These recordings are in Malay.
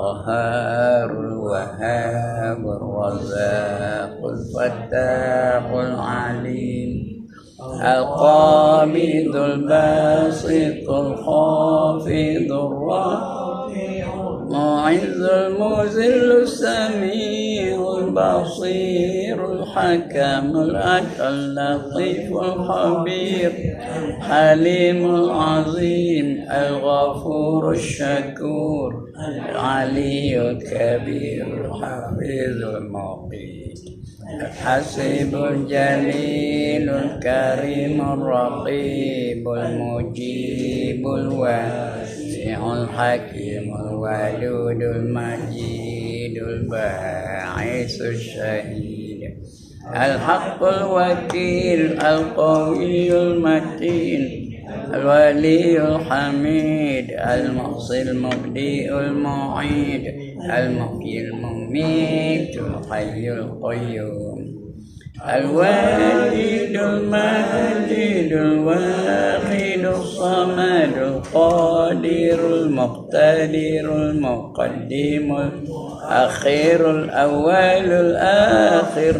القهار الوهاب الرزاق الفتاح العليم القابض الباسط الخافض الرافع المعز المذل السميع البصير الحكم العدل اللطيف الخبير الحليم العظيم الغفور الشكور العلي الكبير الحفيظ المقيت الحسيب الجليل الكريم الرقيب المجيب الواسع الحكيم الودود المجيد الباعث الشهيد الحق الوكيل القوي المتين الولي الحميد المحصي المبدئ المعيد المحيي المميت الحي القيوم الواجد الماجد الواحد الصمد القادر المقتدر المقدم الأخير الأول الآخر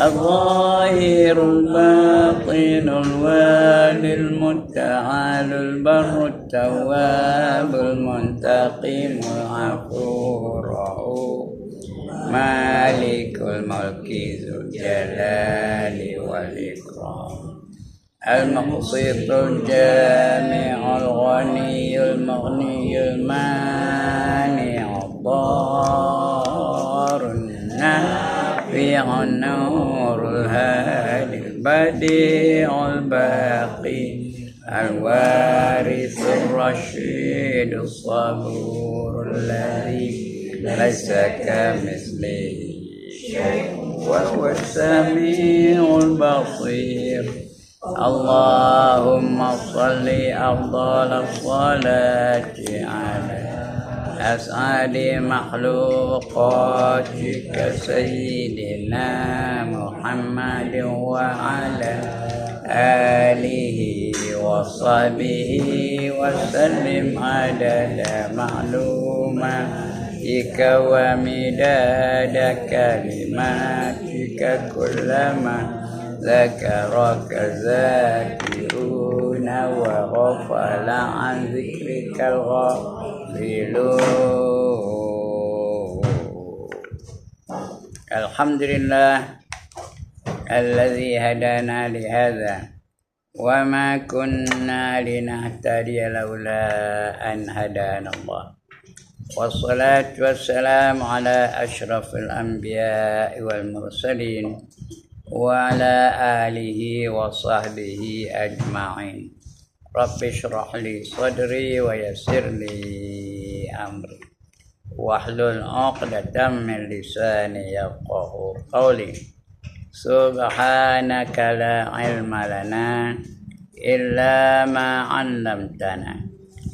الظاهر الباطن الوالي المتعال البر التواب المنتقم العفو الرؤوف مالك الملك ذو الجلال والإكرام المقسط الجامع الغني المغني المانع الضار النافع النور الهادي البديع الباقي الوارث الرشيد الصبور الذي ليس كمثله شيء وهو السميع البصير اللهم صل أفضل الصلاة على أسعد مخلوقاتك سيدنا محمد وعلى آله وصحبه وسلم عدد معلوماتك ومداد كلماتك كلما ذكرك الذاكرون وغفل عن ذكرك الغافلون. الحمد لله الذي هدانا لهذا وما كنا لنهتدي لولا أن هدانا الله والصلاة والسلام على أشرف الأنبياء والمرسلين وعلى آله وصحبه أجمعين. رب اشرح لي صدري ويسر لي أمري واحلل عقدة من لساني يفقهوا قولي. سبحانك لا علم لنا إلا ما علمتنا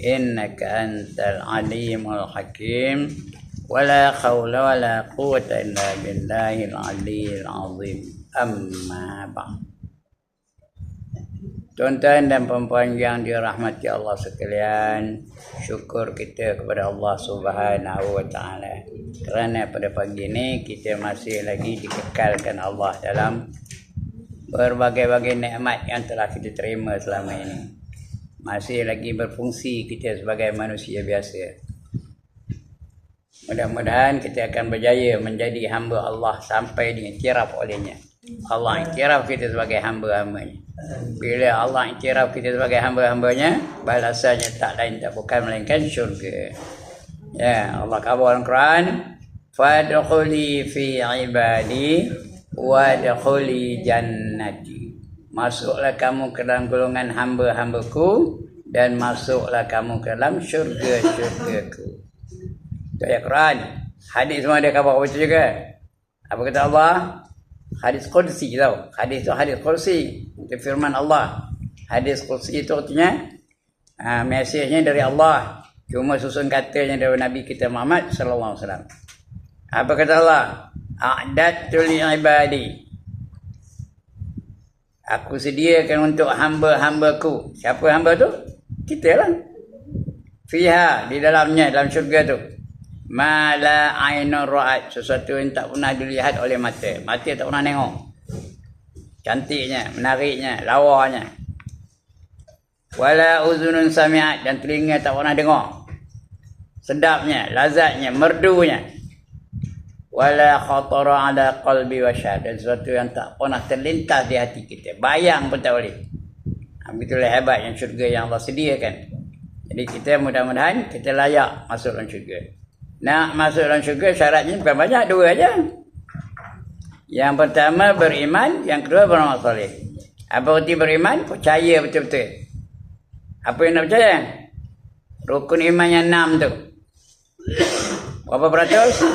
إنك أنت العليم الحكيم ولا حول ولا قوة إلا بالله العلي العظيم. Amma ba'd. Tuan-tuan dan puan-puan yang dirahmati Allah sekalian, syukur kita kepada Allah Subhanahu wa taala kerana pada pagi ini kita masih lagi dikekalkan Allah dalam berbagai-bagai nikmat yang telah kita terima selama ini. Masih lagi berfungsi kita sebagai manusia biasa. Mudah-mudahan kita akan berjaya menjadi hamba Allah sampai diiktiraf olehnya. Allah iktiraf kita sebagai hamba-hambanya. Bila Allah iktiraf kita sebagai hamba-hambanya, balasannya tak lain tak bukan melainkan syurga. Ya, Allah kata dalam Quran, fadkhuli fi ibadi wadkhuli jannati. Masuklah kamu ke dalam golongan hamba-hambaku dan masuklah kamu ke dalam syurga-syurgaku. Itu ayat Quran. Hadis semua dia khabar baca juga. Apa kata Allah? Hadis Qudsi tau. Hadis itu hadis Qudsi. Itu firman Allah. Hadis Qudsi itu artinya mesejnya dari Allah. Cuma susun katanya dari Nabi kita Muhammad sallallahu alaihi wasallam. Apa kata Allah? A'dadtu li ibadi. Aku sediakan untuk hamba-hambaku. Siapa hamba tu? Kita lah. Fiha, di dalamnya, dalam syurga tu. Ma la ainun ra'at, sesuatu yang tak pernah dilihat oleh mata. Mata tak pernah tengok. Cantiknya, menariknya, lawanya. Wala uzunun sami'at, dan telinga tak pernah dengar. Sedapnya, lazatnya, merdunya. Wala khatara ala qalbi wasyad, dan sesuatu yang tak pernah terlintas di hati kita. Bayang pun tak boleh. Begitulah hebat yang syurga yang Allah sediakan. Jadi kita mudah-mudahan kita layak masuk dalam syurga. Nak masuk dalam syurga syaratnya bukan banyak, dua aja. Yang pertama beriman, yang kedua beramal soleh. Apa arti beriman? Percaya betul-betul. Apa yang nak percaya? Rukun iman yang 6 tu. Berapa peratus?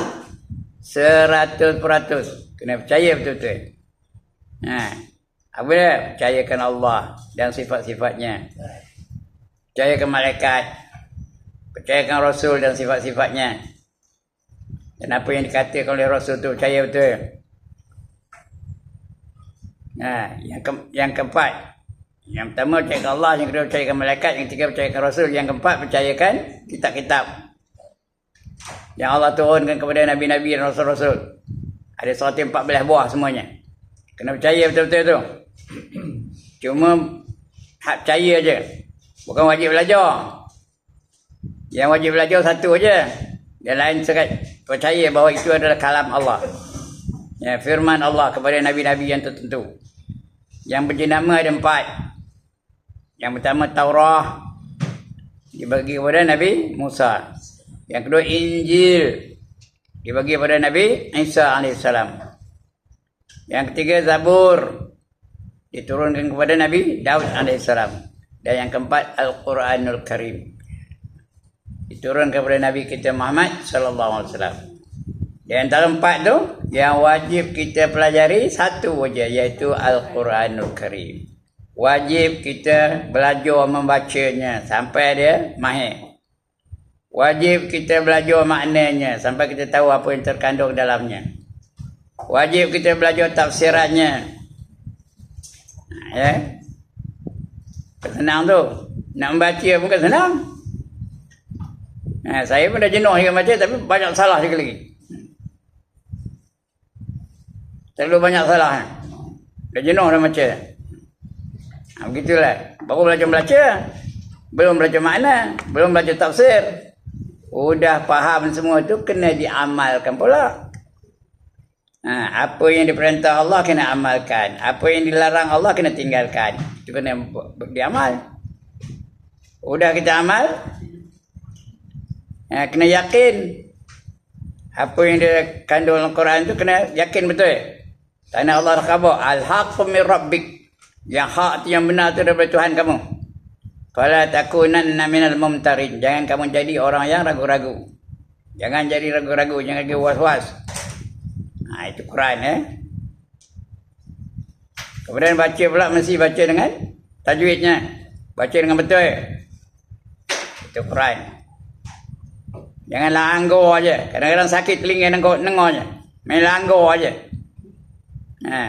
100%. Kena percaya betul-betul. Apa dia? Percayakan Allah dan sifat-sifatnya. Percayakan malaikat. Percayakan Rasul dan sifat-sifatnya. Dan apa yang dikatakan oleh Rasul tu percaya betul. Yang keempat. Yang pertama percayakan Allah, yang kedua percayakan malaikat, yang ketiga percayakan Rasul, yang keempat percayakan kitab-kitab yang Allah turunkan kepada Nabi-Nabi dan Rasul-Rasul. Ada 114 buah semuanya. Kena percaya betul-betul tu. Cuma hak percaya je. Bukan wajib belajar. Yang wajib belajar satu aja. Yang lain sekat percaya bahawa itu adalah kalam Allah. Ya, firman Allah kepada Nabi-Nabi yang tertentu. Yang berjenama ada 4. Yang pertama Taurah, dibagi kepada Nabi Musa. Yang kedua Injil, dibagi kepada Nabi Isa AS. Yang ketiga Zabur, diturunkan kepada Nabi Daud AS. Dan yang keempat Al-Quranul Karim, diturunkan kepada Nabi kita Muhammad SAW. Di antara 4 tu, yang wajib kita pelajari satu saja, iaitu Al-Quranul Karim. Wajib kita belajar membacanya sampai dia mahir. Wajib kita belajar maknanya sampai kita tahu apa yang terkandung dalamnya. Wajib kita belajar tafsirannya. Ya. Senang tu. Nak membaca bukan senang. Saya pun dah jenuh dengan baca, tapi banyak salah sekali lagi. Terlalu banyak salah. Dah jenuh dah baca. Begitulah. Baru belajar baca, belum belajar makna, belum belajar tafsir. Udah faham semua tu, kena diamalkan pula. Apa yang diperintah Allah kena amalkan. Apa yang dilarang Allah kena tinggalkan. Itu kena diamal. Udah kita amal, kena yakin. Apa yang dia kandung dalam Quran tu kena yakin betul. Karena Allah dah khabar, al-haqqu min rabbik. Yang hak tu, yang benar tu daripada Tuhan kamu. Fala takunanna minal mumtarin. Jangan kamu jadi orang yang ragu-ragu. Jangan jadi ragu-ragu, jangan jadi was-was. Itu Quran. Kemudian baca pula, mesti baca dengan tajwidnya. Baca dengan betul. Itu Quran. Jangan langgar aja. Kadang-kadang sakit telinga dengar je. Main langgar aja.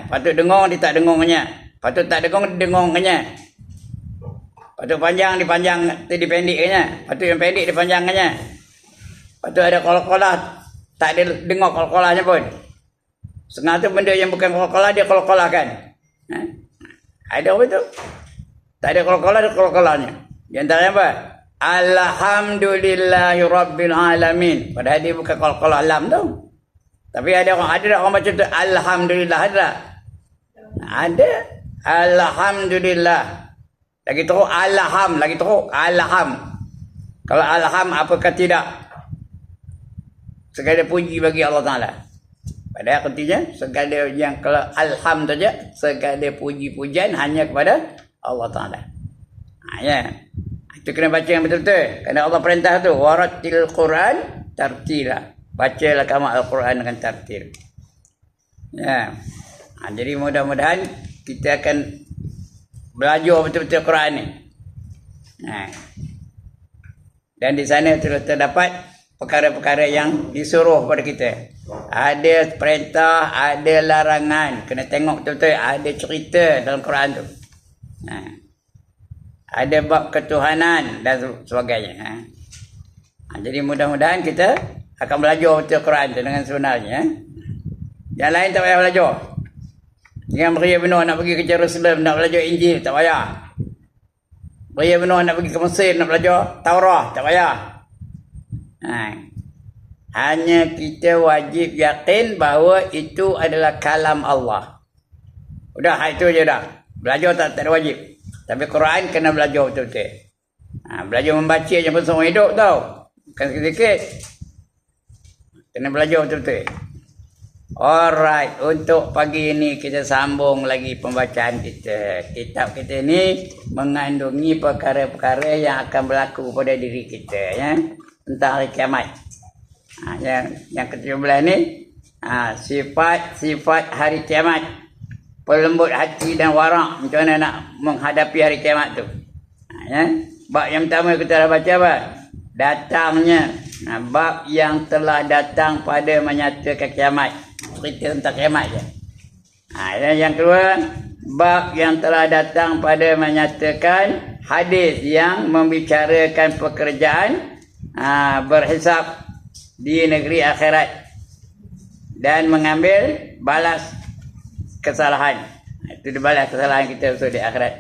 Patut dengar, dia tak dengarnya. Patut tak dengar, dia dengarnya. Patut panjang, dipanjang, dipendeknya. Patut yang pendek, dipanjangkannya. Patut ada kol-kolah, tak ada dengar kol-kolahnya pun. Setengah tu benda yang bukan kol-kolah, dia kol-kolahkan. Ada apa tu? Tak ada kol-kolah, ada kol-kolahnya. Di antaranya apa? Alhamdulillahi Rabbil Alamin. Padahal dia bukan kol-kolah alam tu. Tapi ada orang baca tu Alhamdulillah, ada. Ada. Alhamdulillah. Lagi teruk alham, lagi teruk alham. Kalau alham, apakah tidak? Segala puji bagi Allah Ta'ala. Padahal artinya, segala yang kalau alham saja, segala puji-pujian hanya kepada Allah Ta'ala. Ya. Itu kena baca yang betul-betul. Kerana Allah perintah tu, warattil Quran tartila. Bacalah kamu Al-Quran dengan tartil. Ya. Jadi mudah-mudahan kita akan belajar betul-betul Quran ni. Dan di sana terdapat perkara-perkara yang disuruh pada kita. Ada perintah, ada larangan. Kena tengok betul-betul. Ada cerita dalam Quran tu. Ada bab ketuhanan dan sebagainya. Jadi mudah-mudahan kita akan belajar betul Quran tu dengan sebenarnya. Yang lain tak payah belajar. Jangan beria benar nak pergi ke Jerusalem nak belajar Injil, tak payah. Beria benar nak pergi ke Mesir nak belajar Taurat, tak payah. Hanya kita wajib yakin bahawa itu adalah kalam Allah. Udah, itu je dah. Belajar tak ada wajib. Tapi Quran kena belajar betul-betul. Belajar membaca je pun seumur hidup tau. Bukan sedikit. Kena belajar betul-betul. Alright, untuk pagi ini kita sambung lagi pembacaan kita. Kitab kita ni mengandungi perkara-perkara yang akan berlaku pada diri kita, ya, tentang hari kiamat. Yang ke-17 ni sifat-sifat hari kiamat, pelembut hati dan warak, macam mana nak menghadapi hari kiamat tu. Bab yang pertama kita dah baca apa? Datangnya. Bab yang telah datang pada menyatakan kiamat. Cerita tentang kiamat je. Dan yang kedua, bab yang telah datang pada menyatakan hadis yang membicarakan pekerjaan berhisab di negeri akhirat dan mengambil balas kesalahan. Itu dibalas kesalahan kita di akhirat.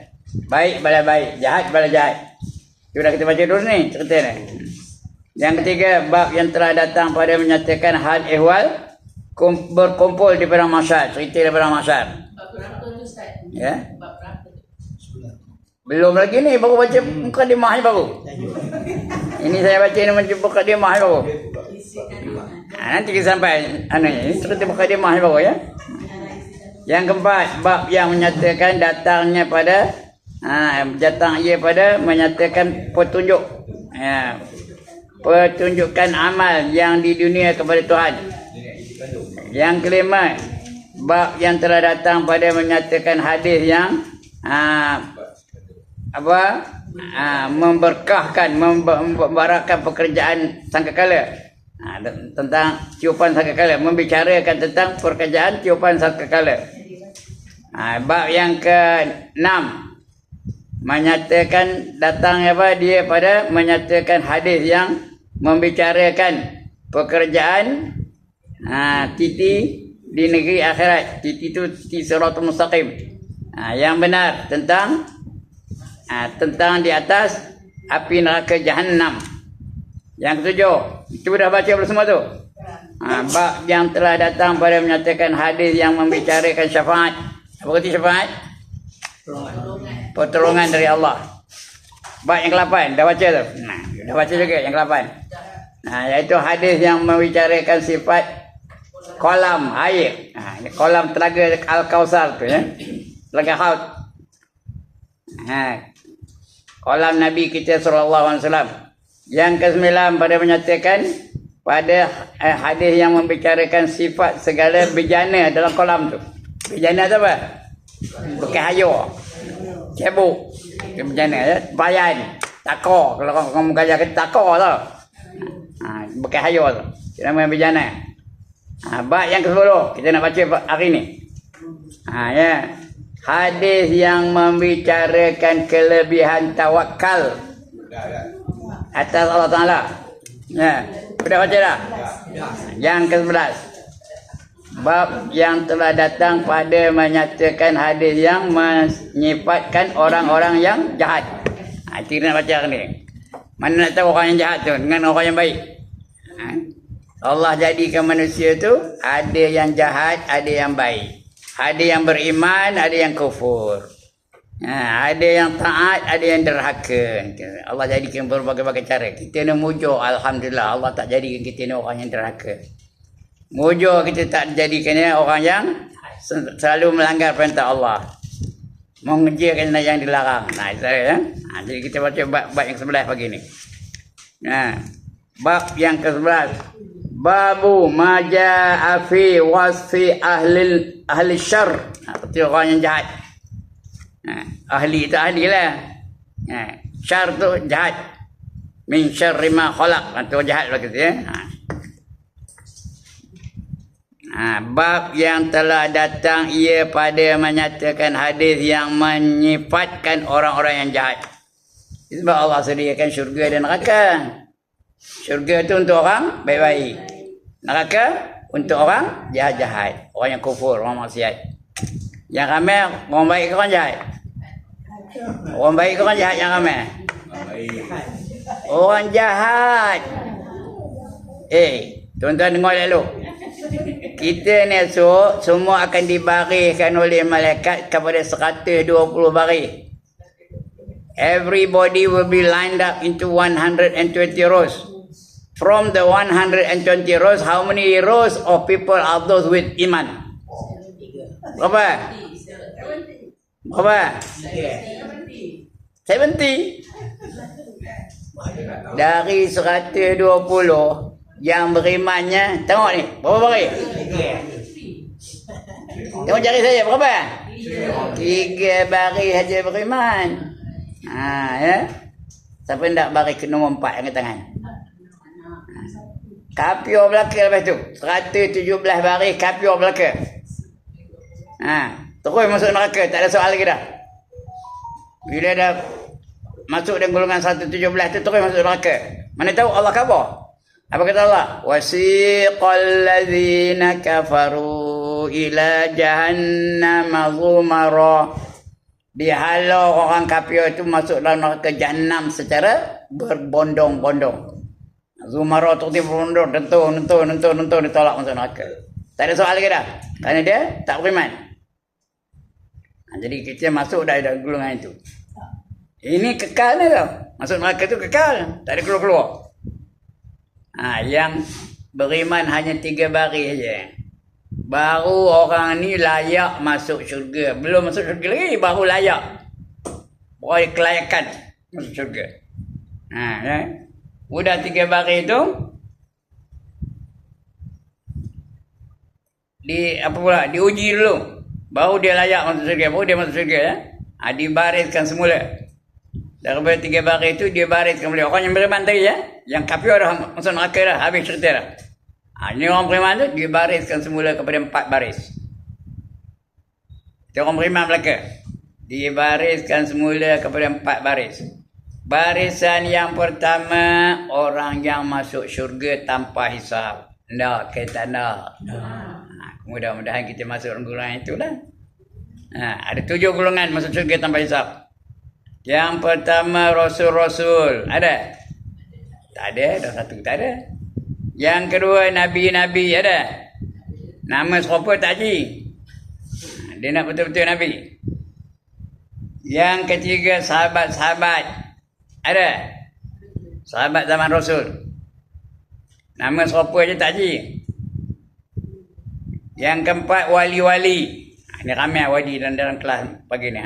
Baik balas baik, jahat balas jahat. Sudah kita baca dulu ni cerita ni. Yang ketiga, bab yang telah datang pada menyatakan hal ehwal berkumpul di padang mahsyar, cerita di padang mahsyar. Bab berapa tu Ustaz? Ya. Bab berapa? Belum lagi ni, baru baca mukadimah ni baru. Ini saya baca ni macam mukadimah ni baru. Nanti kita sampai ini cerita mukadimah ni baru, ya. Yang keempat, bab yang menyatakan datangnya pada datang ia pada menyatakan petunjuk, petunjukan amal yang di dunia kepada Tuhan. Yang kelima, bab yang telah datang pada menyatakan hadis yang memberkahkan, membarakkan pekerjaan sangkakala, tentang tiupan sangkakala, membicarakan tentang pekerjaan tiupan sangkakala. Bab yang ke-6 menyatakan datang dia pada menyatakan hadis yang membicarakan pekerjaan titi di negeri akhirat. Titi itu titi siratul mustaqim, yang benar tentang di atas api neraka Jahannam. Yang ketujuh, itu dah baca belum semua tu? Bab yang telah datang pada menyatakan hadis yang membicarakan syafaat. Apa kata syafaat? Pertolongan dari Allah. Bab yang ke-8 dah baca tu. Dah baca juga yang ke-8. Iaitu hadis yang membicarakan sifat kolam air. Kolam telaga Al-Kausar tu, ya. Telaga Haud. Kolam Nabi kita sallallahu alaihi wasallam. Yang ke-9 pada menyatakan pada hadis yang membicarakan sifat segala bejana dalam kolam tu. Bejana tu apa? Bekas hayur, cebuk, bejana, ya. Bayan, takor. Kalau orang gajah kata takor tu. Bekas hayur tu. Itu nama bejana. Bab yang ke-10 kita nak baca hari ni. Ya. Hadis yang membicarakan kelebihan tawakal atas Allah Ta'ala. Ya. Sudah baca dah? Yang ke-11, bab yang telah datang pada menyatakan hadis yang menyifatkan orang-orang yang jahat. Kita nak baca ni. Mana nak tahu orang yang jahat tu dengan orang yang baik? Allah jadikan manusia tu ada yang jahat, ada yang baik. Ada yang beriman, ada yang kufur. Ada yang taat, ada yang derhaka. Allah jadikan berbagai-bagai cara. Kita nak mujur, alhamdulillah Allah tak jadikan kita ni orang yang derhaka. Mujur kita tak jadikannya orang yang selalu melanggar perintah Allah, mengerjakan yang dilarang. Itu ya. Jadi kita baca bab yang 11 pagi ni. Bab yang ke-11, babu maja'a fi wasfi ahli syarr. Seperti orang yang jahat. Ahli itu ahli lah. Syarr tu jahat. Min syarri ma khalaq. Itu jahat lah kita, ya. Bab yang telah datang ia pada menyatakan hadis yang menyifatkan orang-orang yang jahat. Sebab Allah sediakan syurga dan neraka. Syurga tu untuk orang baik-baik. Neraka untuk orang jahat-jahat, orang yang kufur, orang maksiat. Yang ramai orang baik ke orang jahat? Orang baik ke orang jahat yang ramai? Orang jahat. Tuan-tuan dengar dulu. Kita ni esok semua akan dibariskan oleh malaikat kepada 120 baris. Everybody will be lined up into 120 rows. From the 120 rows, how many rows of people are those with iman? Berapa? Berapa? 70. Dari 120 yang berimannya, tengok ni, berapa baris? Tengok jari saya, berapa? 3 baris saja beriman. Ya. Siapa nak baris ke nombor 4 angkat tangan? Kapior belaka lepas tu. 117 baris kapior belaka. Terus masuk neraka, tak ada soal lagi dah. Bila dah masuk dalam golongan 117 tu terus masuk neraka. Mana tahu Allah khabar. Apa kata Allah? Wasiqal ladzina kafaru ila jahannam zumara. Dihalau orang kafir itu masuk dalam neraka Jahannam secara berbondong-bondong. Zumara tu dia berbondong, nentu ditolak masuk neraka. Tak ada soal lagi dah. Kerana dia tak beriman. Jadi kita masuk dah dalam golongan itu. Ini kekal ni tau. Masuk neraka tu kekal. Tak ada keluar-keluar. Yang beriman hanya 3 baris saja. Baru orang ni layak masuk syurga. Belum masuk syurga lagi, baru layak. Baru kelayakan masuk syurga. Udah 3 baris tu diuji dulu. Baru dia layak masuk syurga. Baru dia masuk syurga ya. Dibariskan semula. Daripada 3 baris itu dia bariskan boleh. Orang yang beriman tadi ya. Yang kafir dah masuk neraka dah. Habis cerita dah. Ini orang beriman tu dibariskan semula kepada 4 baris. Itu orang beriman belaka. Dibariskan semula kepada 4 baris. Barisan yang pertama, orang yang masuk syurga tanpa hisab. Tak, kita nak. Mudah-mudahan kita masuk golongan itulah. Ada 7 golongan masuk syurga tanpa hisab. Yang pertama Rasul-Rasul. Ada? Tak ada, dah satu tak ada. Yang kedua Nabi-Nabi ada? Nama serupa tak haji. Dia nak betul-betul Nabi. Yang ketiga sahabat-sahabat. Ada? Sahabat zaman Rasul. Nama serupa je tak haji. Yang keempat wali-wali. Ini ramai wali dalam kelas pagi ni.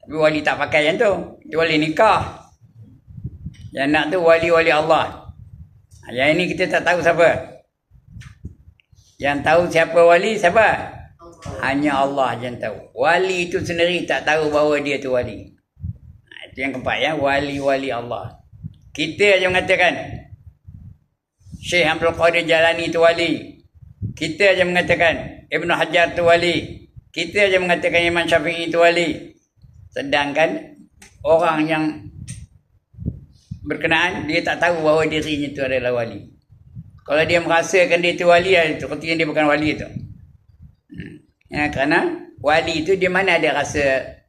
Tapi wali tak pakai yang tu. Itu wali nikah. Yang nak tu wali-wali Allah. Yang ini kita tak tahu siapa. Yang tahu siapa wali siapa? Hanya Allah yang tahu. Wali itu sendiri tak tahu bahawa dia tu wali. Itu yang keempat ya. Wali-wali Allah. Kita aja mengatakan Syekh Abdul Qadir Jalani itu wali. Kita aja mengatakan Ibn Hajar itu wali. Kita aja mengatakan Imam Syafi'i itu wali. Sedangkan orang yang berkenaan dia tak tahu bahawa dirinya itu adalah wali. Kalau dia merasakan dia itu wali, itu ketika dia bukan wali itu. Ya, kerana wali itu di mana ada rasa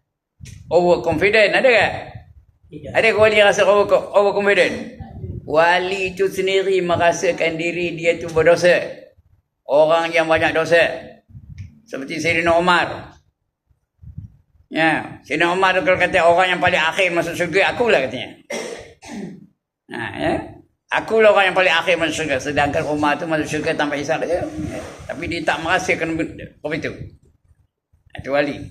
overconfident, ada tak? Ada ke wali rasa overconfident? Wali itu sendiri merasakan diri dia itu berdosa. Orang yang banyak dosa. Seperti Sayyidina Umar. Ya, Sayyidina Umar kalau kata orang yang paling akhir masuk syurga, akulah katanya. Ya. Akulah orang yang paling akhir masuk syurga. Sedangkan Umar tu masuk syurga tanpa hisab saja. Ya. Tapi dia tak merasakan apa itu. Itu wali.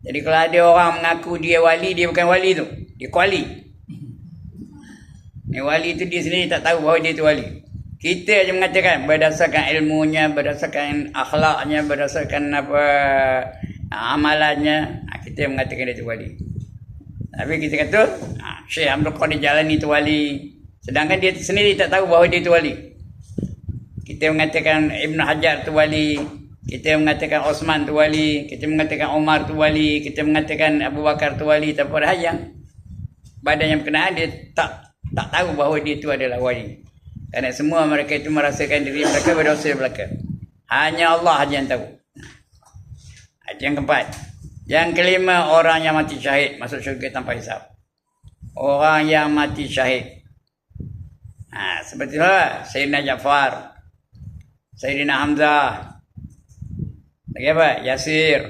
Jadi kalau ada orang mengaku dia wali, dia bukan wali tu. Dia kuali. Ni wali tu dia sendiri tak tahu bahawa dia tu wali. Kita aja mengatakan berdasarkan ilmunya, berdasarkan akhlaknya, berdasarkan amalannya, kita mengatakan dia tu wali. Tapi kita kata Syekh Abdul Qadir Jalani itu wali. Sedangkan dia sendiri tak tahu bahawa dia itu wali. Kita mengatakan Ibn Hajar itu wali. Kita mengatakan Osman itu wali. Kita mengatakan Umar itu wali. Kita mengatakan Abu Bakar itu wali. Tapi padahal yang badan yang berkenaan dia tak tahu bahawa dia itu adalah wali. Kerana semua mereka itu merasakan diri mereka berdosa belaka. Hanya Allah saja yang tahu. Itu yang keempat. Yang kelima, orang yang mati syahid masuk syurga tanpa hisab. Orang yang mati syahid. Seperti itulah Sayyidina Ja'far, Sayyidina Hamzah, lagi apa? Yasir,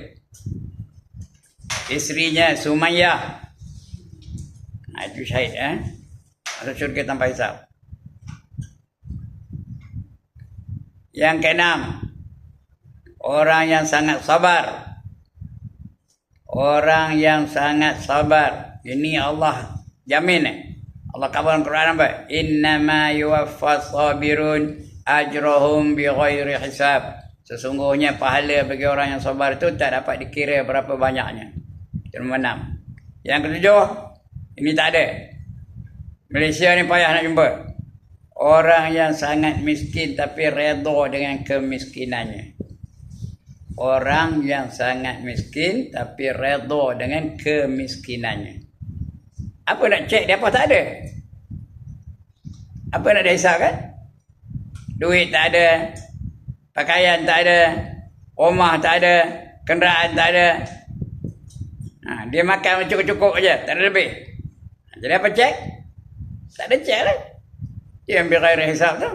isterinya Sumayyah. Itu syahid, masuk syurga tanpa hisab. Yang keenam, orang yang sangat sabar. Orang yang sangat sabar. Ini Allah jamin. Allah kabar dalam Quran apa? Innama yuwaffas sabirun ajrahum bighairi hisab. Sesungguhnya pahala bagi orang yang sabar itu tak dapat dikira berapa banyaknya. Yang ke-6. Yang ke-7, ini tak ada. Malaysia ni payah nak jumpa. Orang yang sangat miskin tapi redha dengan kemiskinannya. Orang yang sangat miskin tapi redha dengan kemiskinannya. Apa nak cek dia apa tak ada? Apa nak dihisap kan? Duit tak ada, pakaian tak ada, rumah tak ada, kenderaan tak ada. Dia makan cukup-cukup aja, tak ada lebih. Jadi apa cek? Tak ada cek lah. Dia ambil gairah hisap tu.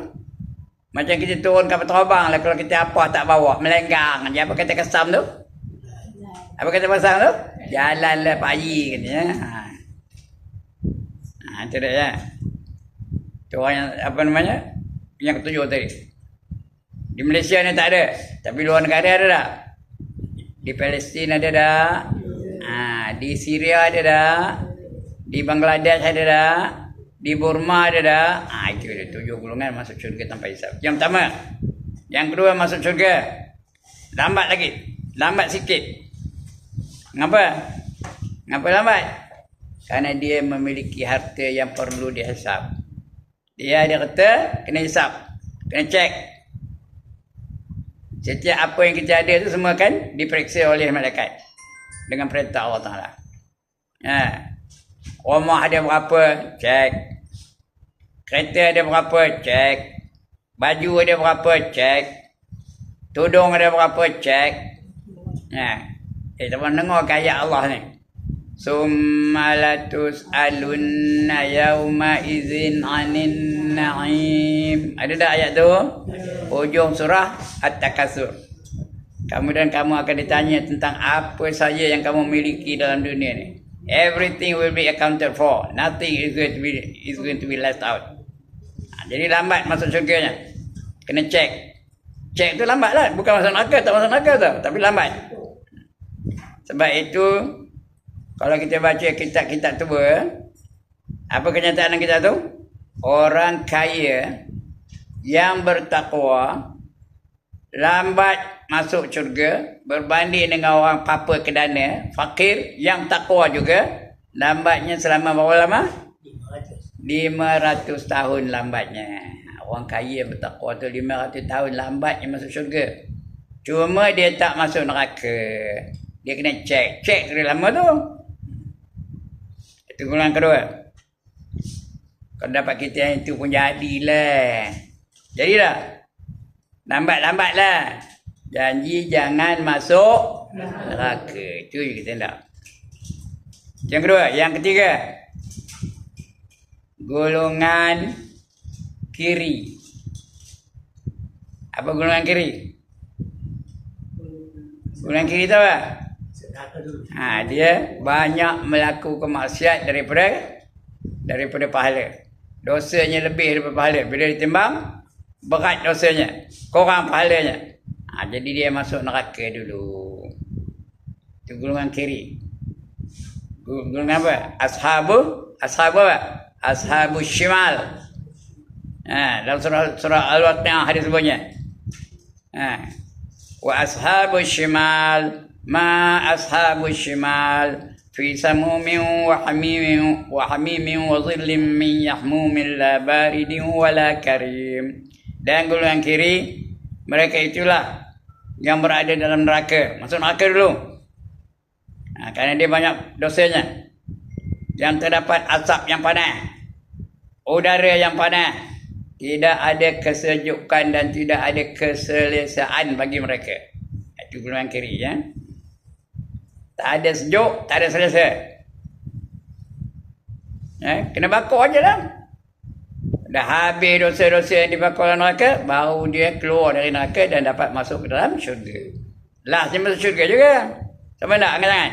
Macam kita turun kapal terbang lah, kalau kita apa tak bawa, melenggang. Dia apa kata kesam tu? Apa kata pasang tu? Jalan lah Pak Haji katanya. Itu dia ya. Itu orang yang, apa namanya? Yang ke-7 tadi. Di Malaysia ni tak ada. Tapi luar negara ada tak? Di Palestin ada tak? Di Syria ada tak? Di Bangladesh ada tak? Di Burma ada tak? Itu dia 7 golongan masuk syurga tanpa hisab. Yang pertama. Yang kedua masuk syurga. Lambat lagi. Lambat sikit. Ngapa? Ngapa lambat? Kerana dia memiliki harta yang perlu dihisab. Dia kata kena hisab, kena cek. Setiap apa yang kita ada tu semua kan diperiksa oleh malaikat dengan perintah Allah Ta'ala. Rumah ada berapa? Cek. Kereta ada berapa? Cek. Baju ada berapa? Cek. Tudung ada berapa? Cek. Teman dengar ayat Allah ni. Summa latus'alunna yawma idzin 'anin na'im. Ada tak ayat tu? Hujung surah At-Takatsur. Kemudian kamu akan ditanya tentang apa saja yang kamu miliki dalam dunia ni. Everything will be accounted for. Nothing is going to be left out. Jadi lambat masuk syurganya. Kena cek. Cek tu lambat lah. Bukan masuk neraka, tak masuk neraka tu. Tapi lambat. Sebab itu kalau kita baca kitab-kitab tua, apa kenyataan kita tu? Orang kaya yang bertakwa lambat masuk syurga berbanding dengan orang papa kedana, fakir yang takwa juga, lambatnya selama berapa lama? 500 tahun lambatnya. Orang kaya bertakwa tu 500 tahun lambatnya masuk syurga. Cuma dia tak masuk neraka. Dia kena cek. Cek kira lama tu. Itu golongan kedua. Kalau dapat kita yang itu pun jadilah. Jadilah. Lambat-lambatlah. Janji jangan masuk neraka. Itu je kita nak. Yang kedua. Yang ketiga. Golongan kiri. Apa golongan kiri? Golongan kiri tahu tak? Dia banyak melakukan maksiat daripada pahala. Dosanya lebih daripada pahala. Bila ditimbang, berat dosanya, kurang pahalanya. Jadi dia masuk neraka dulu. Itu golongan kiri. Golongan apa? Ashabu apa? Ashabu shimal. Dalam surah Al-Waqi'ah hadis sebutnya. Wa ashabu shimal ma ashabu shimal fi samumin wa hamimin wa dhillim min yahmumin la baridin wa la karim. Dan golongan kiri, mereka itulah yang berada dalam neraka. Masuk neraka dulu. Kerana dia banyak dosanya. Yang terdapat asap yang panas, udara yang panas, Tidak ada kesejukan dan tidak ada keselesaan bagi mereka. Itu golongan kiri ya. Tak ada sejuk, tak ada selesa. Kena bakar je lah. Dah habis dosa-dosa yang dibakar dalam neraka, baru dia keluar dari neraka dan dapat masuk ke dalam syurga. Last dia masuk syurga juga. Sama nak angkat tangan?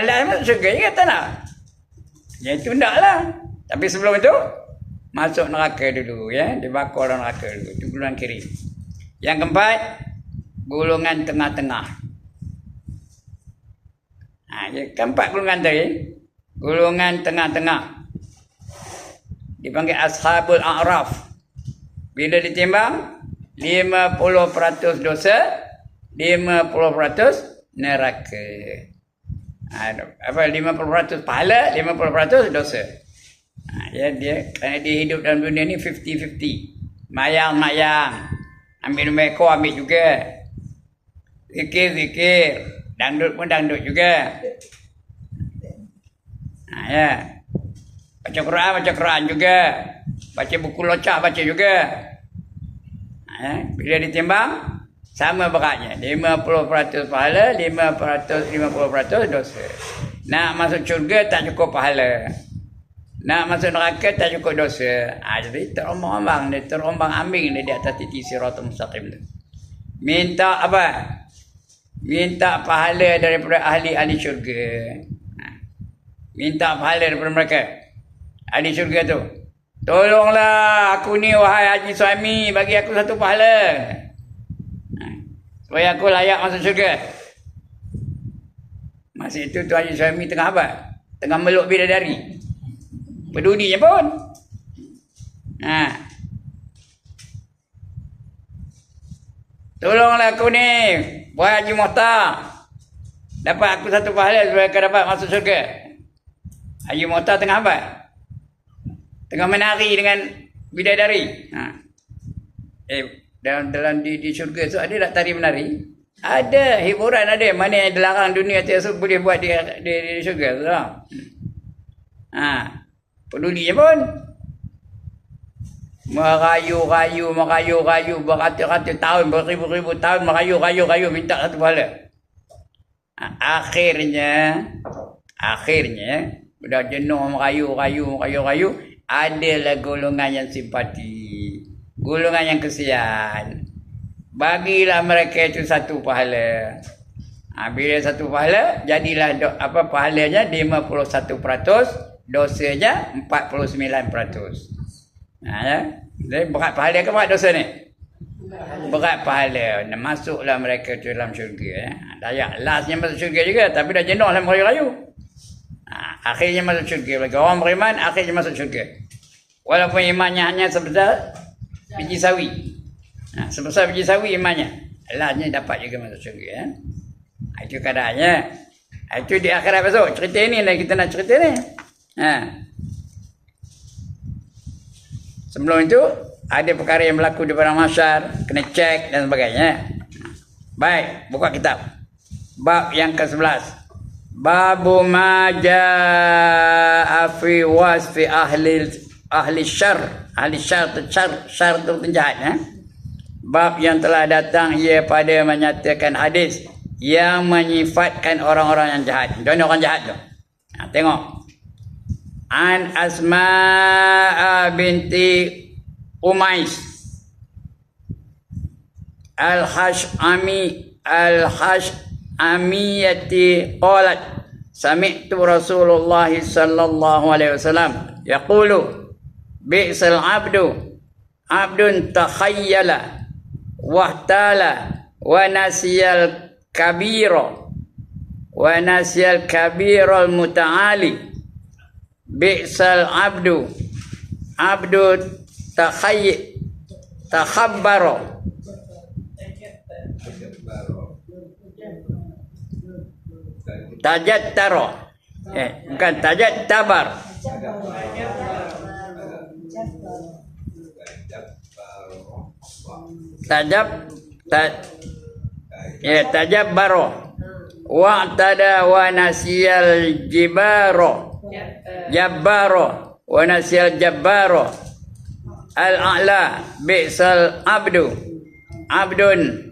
Last masuk syurga juga tak nak? Yang itu tak lah. Tapi sebelum itu, masuk neraka dulu ya. Dibakar dalam neraka dulu. Itu golongan kiri. Yang keempat, golongan tengah-tengah. Keempat golongan tadi. Golongan tengah-tengah. Dipanggil Ashabul A'raf. Bila ditimbang, 50% dosa, 50% neraka. 50% pahala, 50% dosa. Dia kerana dia hidup dalam dunia ni 50-50. Mayang-mayang. Ambil meko ambil juga. Zikir-zikir. Dangdut pun dangdut juga. Baca Quran juga. Baca buku locah baca juga. Bila ditimbang, sama beratnya. 50% pahala, 50% dosa. Nak masuk syurga tak cukup pahala. Nak masuk neraka tak cukup dosa. Jadi terombang-ambang dia, terombang-ambing dia di atas titik siratal mustaqim tu. Minta apa? Minta pahala daripada ahli-ahli syurga. Minta pahala daripada mereka. Ahli syurga tu. Tolonglah aku ni wahai haji suami, bagi aku satu pahala. Supaya aku layak masuk syurga. Masa itu tu haji suami tengah apa? Tengah meluk bidadari. Peduli je pun. Tolonglah aku ni, wahai Haji Mohtar. Dapat aku satu pahala supaya aku dapat masuk syurga. Haji Mohtar tengah apa? Tengah menari dengan bidadari. Dalam di syurga tu ada tak tari menari? Ada, hiburan ada. Mana yang dilarang dunia tu boleh buat di syurga tu lah. Peduli je pun. Merayu-rayu beratus-ratus tahun, beribu-ribu tahun merayu minta satu pahala. Akhirnya sudah jenuh merayu, adalah golongan yang simpati, golongan yang kesian. Bagilah mereka itu satu pahala. Bila satu pahala, jadilah pahalanya 51%. Dosanya 49%. Jadi berat pahala ke berat dosa ni? Berat pahala. Masuklah mereka ke dalam syurga. Dayak lastnya masuk syurga juga, tapi dah jenuh lah merayu-rayu. Akhirnya masuk syurga. Bagi orang beriman, akhirnya masuk syurga. Walaupun imannya hanya sebesar biji sawi. Sebesar biji sawi imannya, lastnya dapat juga masuk syurga. Itu keadaannya. Itu di akhirat besok. Cerita ni lah kita nak cerita ni. Sebelum itu ada perkara yang berlaku di padang mahsyar, kena cek dan sebagainya. Baik, buka kitab. Bab yang ke-11. Babu ma jaa fi wasfi ahli syarr. Ahli syarr tu syarr tu penjahat. Bab yang telah datang ia pada menyatakan hadis yang menyifatkan orang-orang yang jahat. Contoh orang jahat tu. Tengok. An Asma binti Umais al-Hash'amiyati qalat sami'tu Rasulullah sallallahu alaihi wasallam yaqulu bi'sal abdun takhayyala wahtala wa nasiyal kabira al-muta'ali. Bi'sal abdu takhabbaro tajattaro bukan tajattabar tajabbaro wa'tada wa nasiyal jabbaro wa nasiyal jabbaro al-a'la bi'sal abdu abdun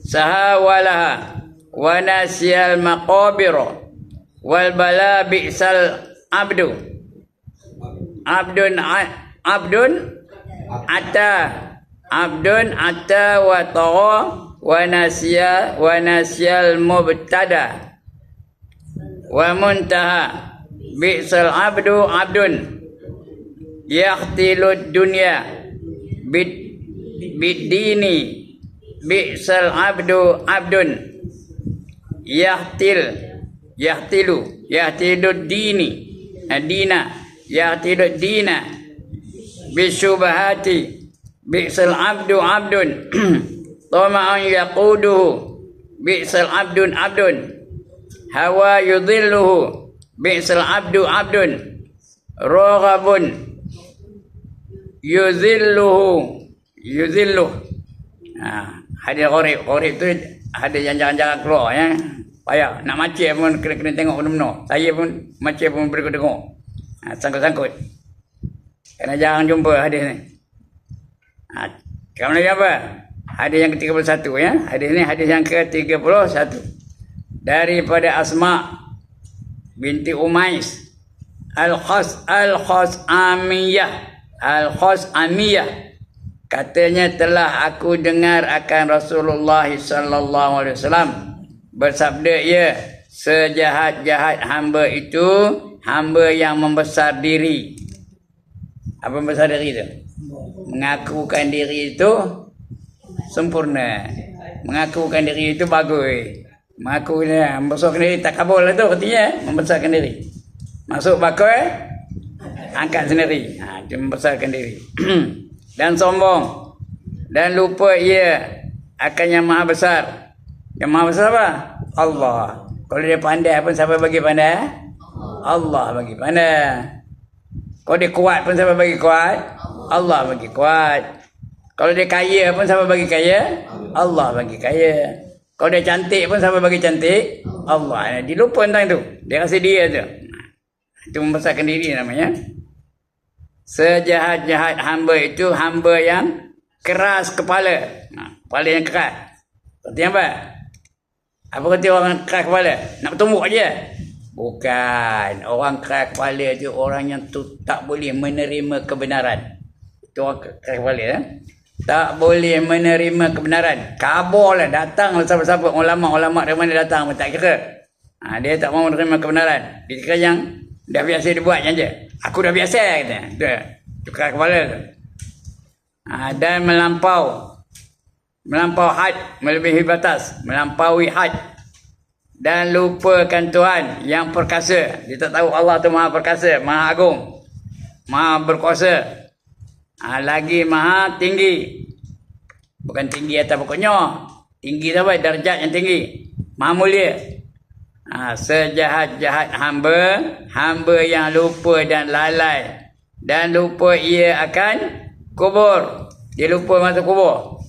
sahawalaha wa nasiyal maqabira wal bala bi'sal abdu abdun abdun ata wa tagha wa nasiyal mubtada wa muntaha bi'sal abdu abdun yahtilud dunya bid-dini bi'sal abdu abdun yahtilud dini dina yahtilud dina bisyubahati bi'sal abdu abdun tama'an yaquduhu bi'sal abdun hawa yudhilluhu bi'sal abdu abdun raghabun yuzilluh. Hadis qorib tu hadis yang jangan-jangan keluar ya. Payah nak macam pun kena tengok benar-benar. Saya pun macam pun beri tengok. Sangkut-sangkut. Kena jangan jumpa hadis ni. Kamu lagi apa? Hadis yang ke-31 ya. Hadis ni hadis yang ke-31. Daripada Asma binti Umais Al-Khaz'amiyah katanya telah aku dengar akan Rasulullah sallallahu alaihi wasallam bersabda, ya, sejahat-jahat hamba itu hamba yang membesar diri. Apa membesar diri itu? Mengakukan diri itu sempurna. Mengakukan diri itu bagus. Mengakukan membesarkan diri tak kabul itu artinya membesarkan diri. Masuk bakul angkat sendiri. Itu membesarkan diri. Dan sombong. Dan lupa ia akan yang maha besar. Yang maha besar apa? Allah. Kalau dia pandai pun siapa bagi pandai? Allah bagi pandai. Kalau dia kuat pun siapa bagi kuat? Allah bagi kuat. Kalau dia kaya pun siapa bagi kaya? Allah bagi kaya. Kalau dia cantik pun siapa bagi cantik? Allah. Dia lupa tentang tu. Dia rasa dia tu. Itu membesarkan diri namanya. Sejahat-jahat hamba itu hamba yang keras kepala. Kepala yang keras. Seperti apa? Apa kata orang keras kepala? Nak bertumbuk aja? Bukan. Orang keras kepala itu orang yang tu tak boleh menerima kebenaran. Itu orang keras kepala ya. Tak boleh menerima kebenaran. Kabur lah. Datang lah siapa-siapa. Ulama-ulama dari mana datang pun tak kira. Dia tak mahu menerima kebenaran. Dia kira yang dah biasa dibuat je. Aku dah biasa kata. Itu keras kepala tu. Dan melampau had, melebihi batas, melampaui had dan lupakan Tuhan yang perkasa. Dia tak tahu Allah tu maha perkasa, maha agung, maha berkuasa, lagi maha tinggi. Bukan tinggi atas pokoknya, tinggi sampai darjat yang tinggi, maha mulia. Sejahat-jahat hamba yang lupa dan lalai, dan lupa ia akan kubur. Dia lupa masuk kubur.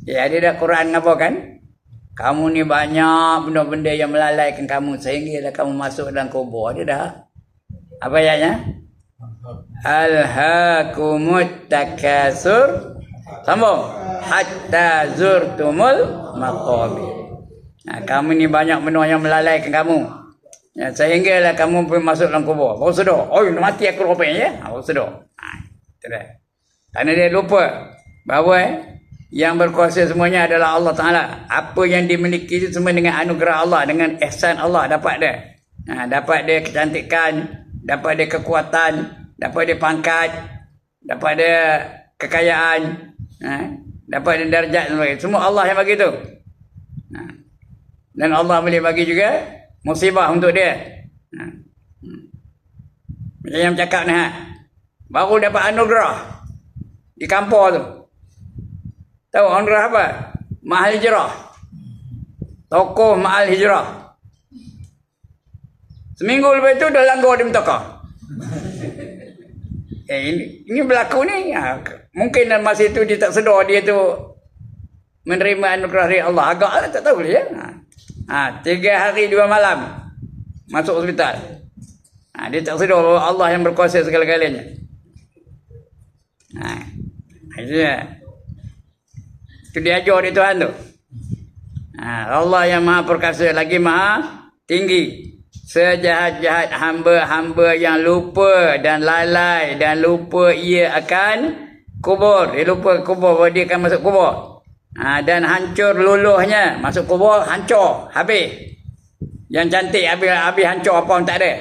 Dia ada Quran apa kan? Kamu ni banyak benda-benda yang melalaikan kamu sehingga kamu masuk dalam kubur. Ada dah. Apa ayatnya? Alhaakumut takasur. Sambung. Hatta zurtumul maqabir. Kamu ni banyak benda yang melalaikan kamu. Sehinggalah kamu pergi masuk dalam kubur. Baru sedar. Oh, nak mati aku rupanya ya? Baru sedar. Kerana dia lupa bahawa yang berkuasa semuanya adalah Allah Ta'ala. Apa yang dimiliki itu semua dengan anugerah Allah, dengan ihsan Allah dapat dia. Dapat dia kecantikan, dapat dia kekuatan, dapat dia pangkat, dapat dia kekayaan, dapat dia darjat, semua Allah yang bagi tu. Dan Allah boleh bagi juga musibah untuk dia. Macam yang cakap ni, baru dapat anugerah di kampung tu. Tahu anugerah apa? Mahal hijrah. Tokoh mahal hijrah. Seminggu lepas tu dah langgar di Mutaka. Ini berlaku ni. Mungkin dalam masa itu dia tak sedar dia tu menerima anugerah dari Allah. Agak tak tahu dia. 3 hari 2 malam masuk hospital. Dia tak sedar bahawa Allah yang berkuasa segala-galanya. Itu dia. Itu dia ajar di Tuhan tu. Allah yang maha perkasa lagi maha tinggi. Sejahat-jahat hamba-hamba yang lupa dan lalai dan lupa ia akan kubur. Dia lupa kubur bahawa dia akan masuk kubur. Dan hancur luluhnya. Masuk kubur hancur. Habis. Yang cantik habis hancur apa pun tak ada.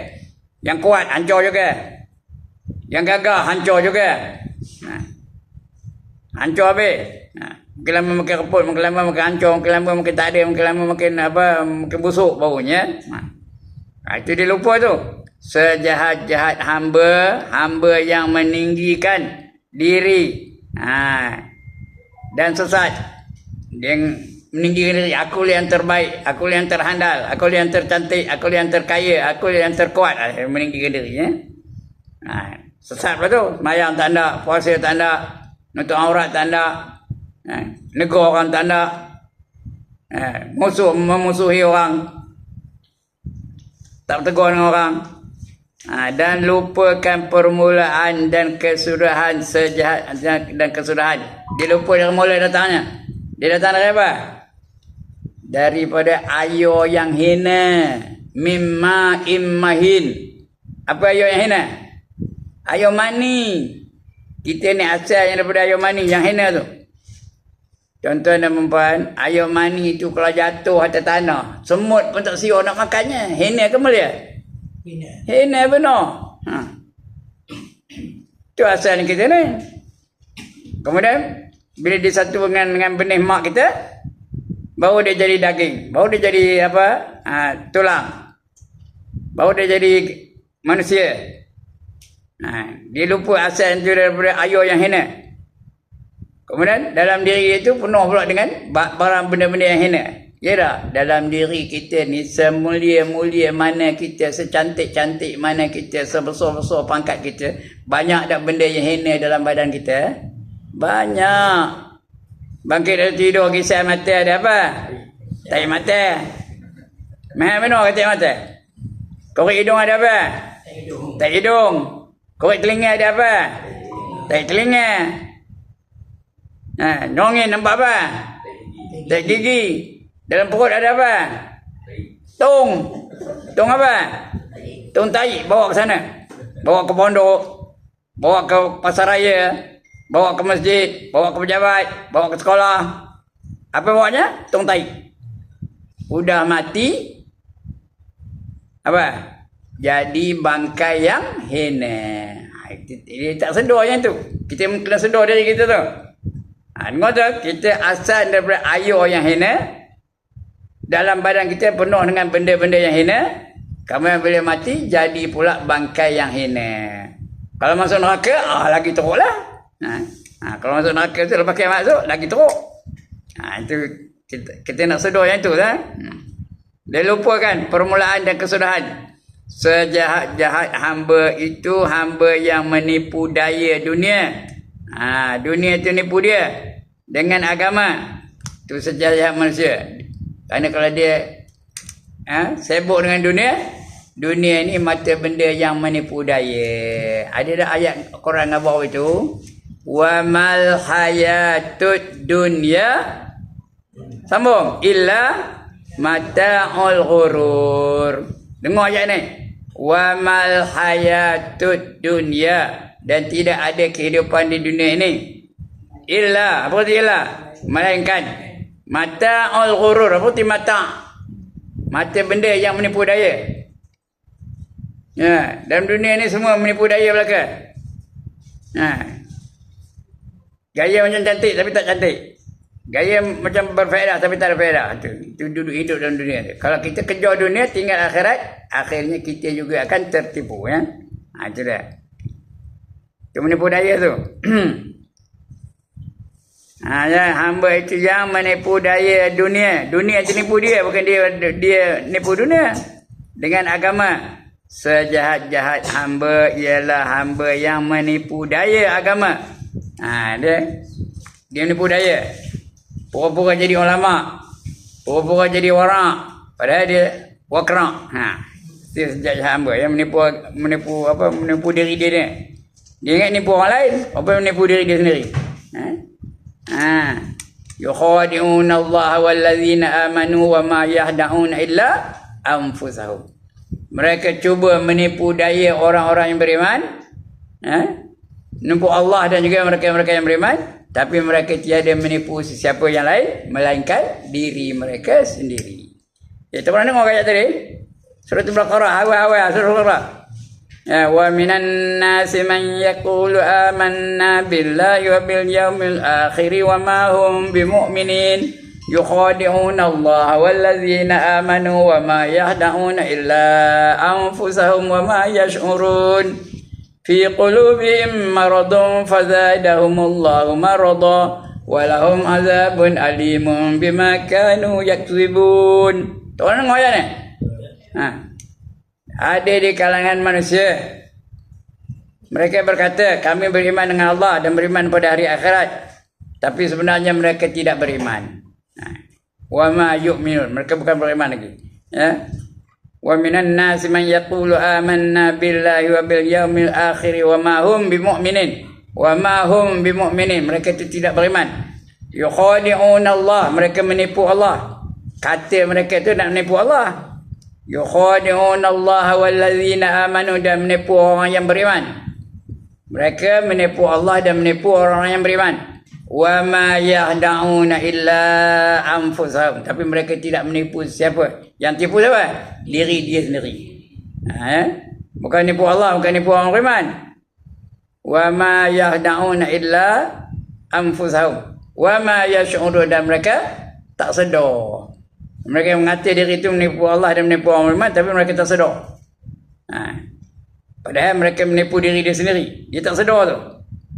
Yang kuat hancur juga. Yang gagah hancur juga. Hancur habis. Makin lama makin reput, makin lama makin hancur, makin lama makin tak ada, makin lama makin makin busuk baunya. Itu dia lupa tu. Sejahat-jahat hamba yang meninggikan diri dan sesat. Yang meninggikan diri, aku yang terbaik, aku yang terhandal, aku yang tercantik, aku yang terkaya, aku yang terkuat. Meninggikan dirinya. Sesat pula tu. Mayang tak ada, puasa tak ada, nutup aurat tak ada, negur orang tak ada, memusuhi orang, tak tegur dengan orang, dan lupakan permulaan dan kesudahan sejahat dan kesudahan. Dia lupa dari mula datangnya. Dia datang dari apa? Daripada ayo yang hina. Mimma immahin. Apa ayo yang hina? Ayo mani. Kita ni asalnya daripada ayo mani yang hina tu. Contoh dan perempuan, ayo mani tu kalau jatuh atas tanah, semut pun tak siap nak makannya. Hina ke mulia? Hina benar. Itu asal kita ni. Kemudian bila disatu dengan benih mak kita, baru dia jadi daging, baru dia jadi apa? Tulang. Baru dia jadi manusia. Dia lupa asal itu daripada ayah yang hina. Kemudian dalam diri itu penuh pula dengan barang benda-benda yang hina. Ya tak? Dalam diri kita ni semulia-mulia mana kita, secantik-cantik mana kita, sebesar-besar pangkat kita, banyak tak benda yang hina dalam badan kita? Banyak. Bangkit dari tidur kisah mata ada apa? Tai mata. Mahal mana tahi mata? Korek hidung ada apa? Tai hidung. Korek telinga ada apa? Tai telinga. Nyongin nampak apa? Tai gigi. Dalam perut ada apa? Tung. Tung apa? Tung tai. Bawa ke sana. Bawa ke pondok. Bawa ke pasar raya. Bawa ke masjid. Bawa ke pejabat. Bawa ke sekolah. Apa bawanya? Tung tai. Udah mati. Apa? Jadi bangkai yang hina. Dia tak sedar yang tu. Kita kena sedar dari kita tu. Dengar tu, kita asal daripada ayo yang hina. Dalam badan kita penuh dengan benda-benda yang hina. Kemudian bila mati, jadi pula bangkai yang hina. Kalau masuk neraka, lagi teruk lah. Kalau masuk neraka tu, lepas kiamat masuk, lagi teruk. Itu kita nak sedar yang tu lah. Dia lupakan permulaan dan kesudahan. Sejahat-jahat hamba itu hamba yang menipu daya dunia. Dunia itu nipu dia dengan agama. Itu sejahat manusia. Kerana kalau dia sibuk dengan dunia, dunia ni mata benda yang menipu daya. Ada dah ayat Quran abang itu, wa mal hayatud dunya, sambung, illa mata'ul ghurur. Dengar ayat ni, wa mal hayatud dunya, dan tidak ada kehidupan di dunia ini illa, apa arti illa? Melainkan mata'ul ghurur. Apa arti mata'? Mata benda yang menipu daya. Dalam dunia ni semua menipu daya belaka. Gaya macam cantik tapi tak cantik. Gaya macam berfaedah tapi tak ada faedah. Itu duduk hidup dalam dunia tu. Kalau kita kejar dunia, tinggal akhirat, akhirnya kita juga akan tertipu. Itu dah. Itu menipu daya tu. Hamba itu yang menipu daya dunia. Dunia itu nipu dia, bukan dia nipu dunia. Dengan agama. Sejahat-jahat hamba ialah hamba yang menipu daya agama. Dia menipu daya. Pura-pura jadi ulama, pura-pura jadi wara, padahal dia wakra. Itu sejahat hamba yang menipu diri dia ni. Dia ingat nipu orang lain, apa yang menipu diri dia sendiri. Yukhadi'una Allah wallazina amanu wa ma yahda'una illa anfusahum. Mereka cuba menipu daya orang-orang yang beriman, menipu Allah dan juga mereka-mereka yang beriman, tapi mereka tiada menipu sesiapa yang lain melainkan diri mereka sendiri. Kita pernah dengar ayat tadi? Surah Al-Baqarah, awal-awal surah Al-Baqarah. Wa minan nasi man yaqulu amanna billahi wa bil yaumil akhir wa ma hum bimu'minin yukhadi'una Allah wallazina amanu wa ma yahda'una illa anfusahum wa ma yash'urun fi qulubihim maradun fazadahumullahu marada wa lahum azabun alimun bima kanu yakzibun. Tuan dengar ni? Ada di kalangan manusia, mereka berkata kami beriman dengan Allah dan beriman pada hari akhirat, tapi sebenarnya mereka tidak beriman. Wa ma yu'minun, mereka bukan beriman lagi. Wa minan nasi man yaqulu amanna billahi wa bil yaumil akhir wa ma hum bimu'minin. Wa ma hum bimu'minin, mereka itu tidak beriman. Yukhadi'una Allah, mereka menipu Allah. Kata mereka itu nak menipu Allah. Yukhadi'una Allah wallazina amanu, dan menipu orang yang beriman. Mereka menipu Allah dan menipu orang yang beriman. Wa ma yahda'una illa anfusahum, tapi mereka tidak menipu siapa. Yang tipu siapa? Diri dia sendiri. Bukan nipu Allah, bukan nipu orang beriman. Wa ma yahda'una illa anfusahum wa ma yash'urun, dan mereka tak sedar. Mereka yang mengata diri itu menipu Allah dan menipu orang beriman, tapi mereka tak sedar. Padahal mereka menipu diri dia sendiri. Dia tak sedar tu.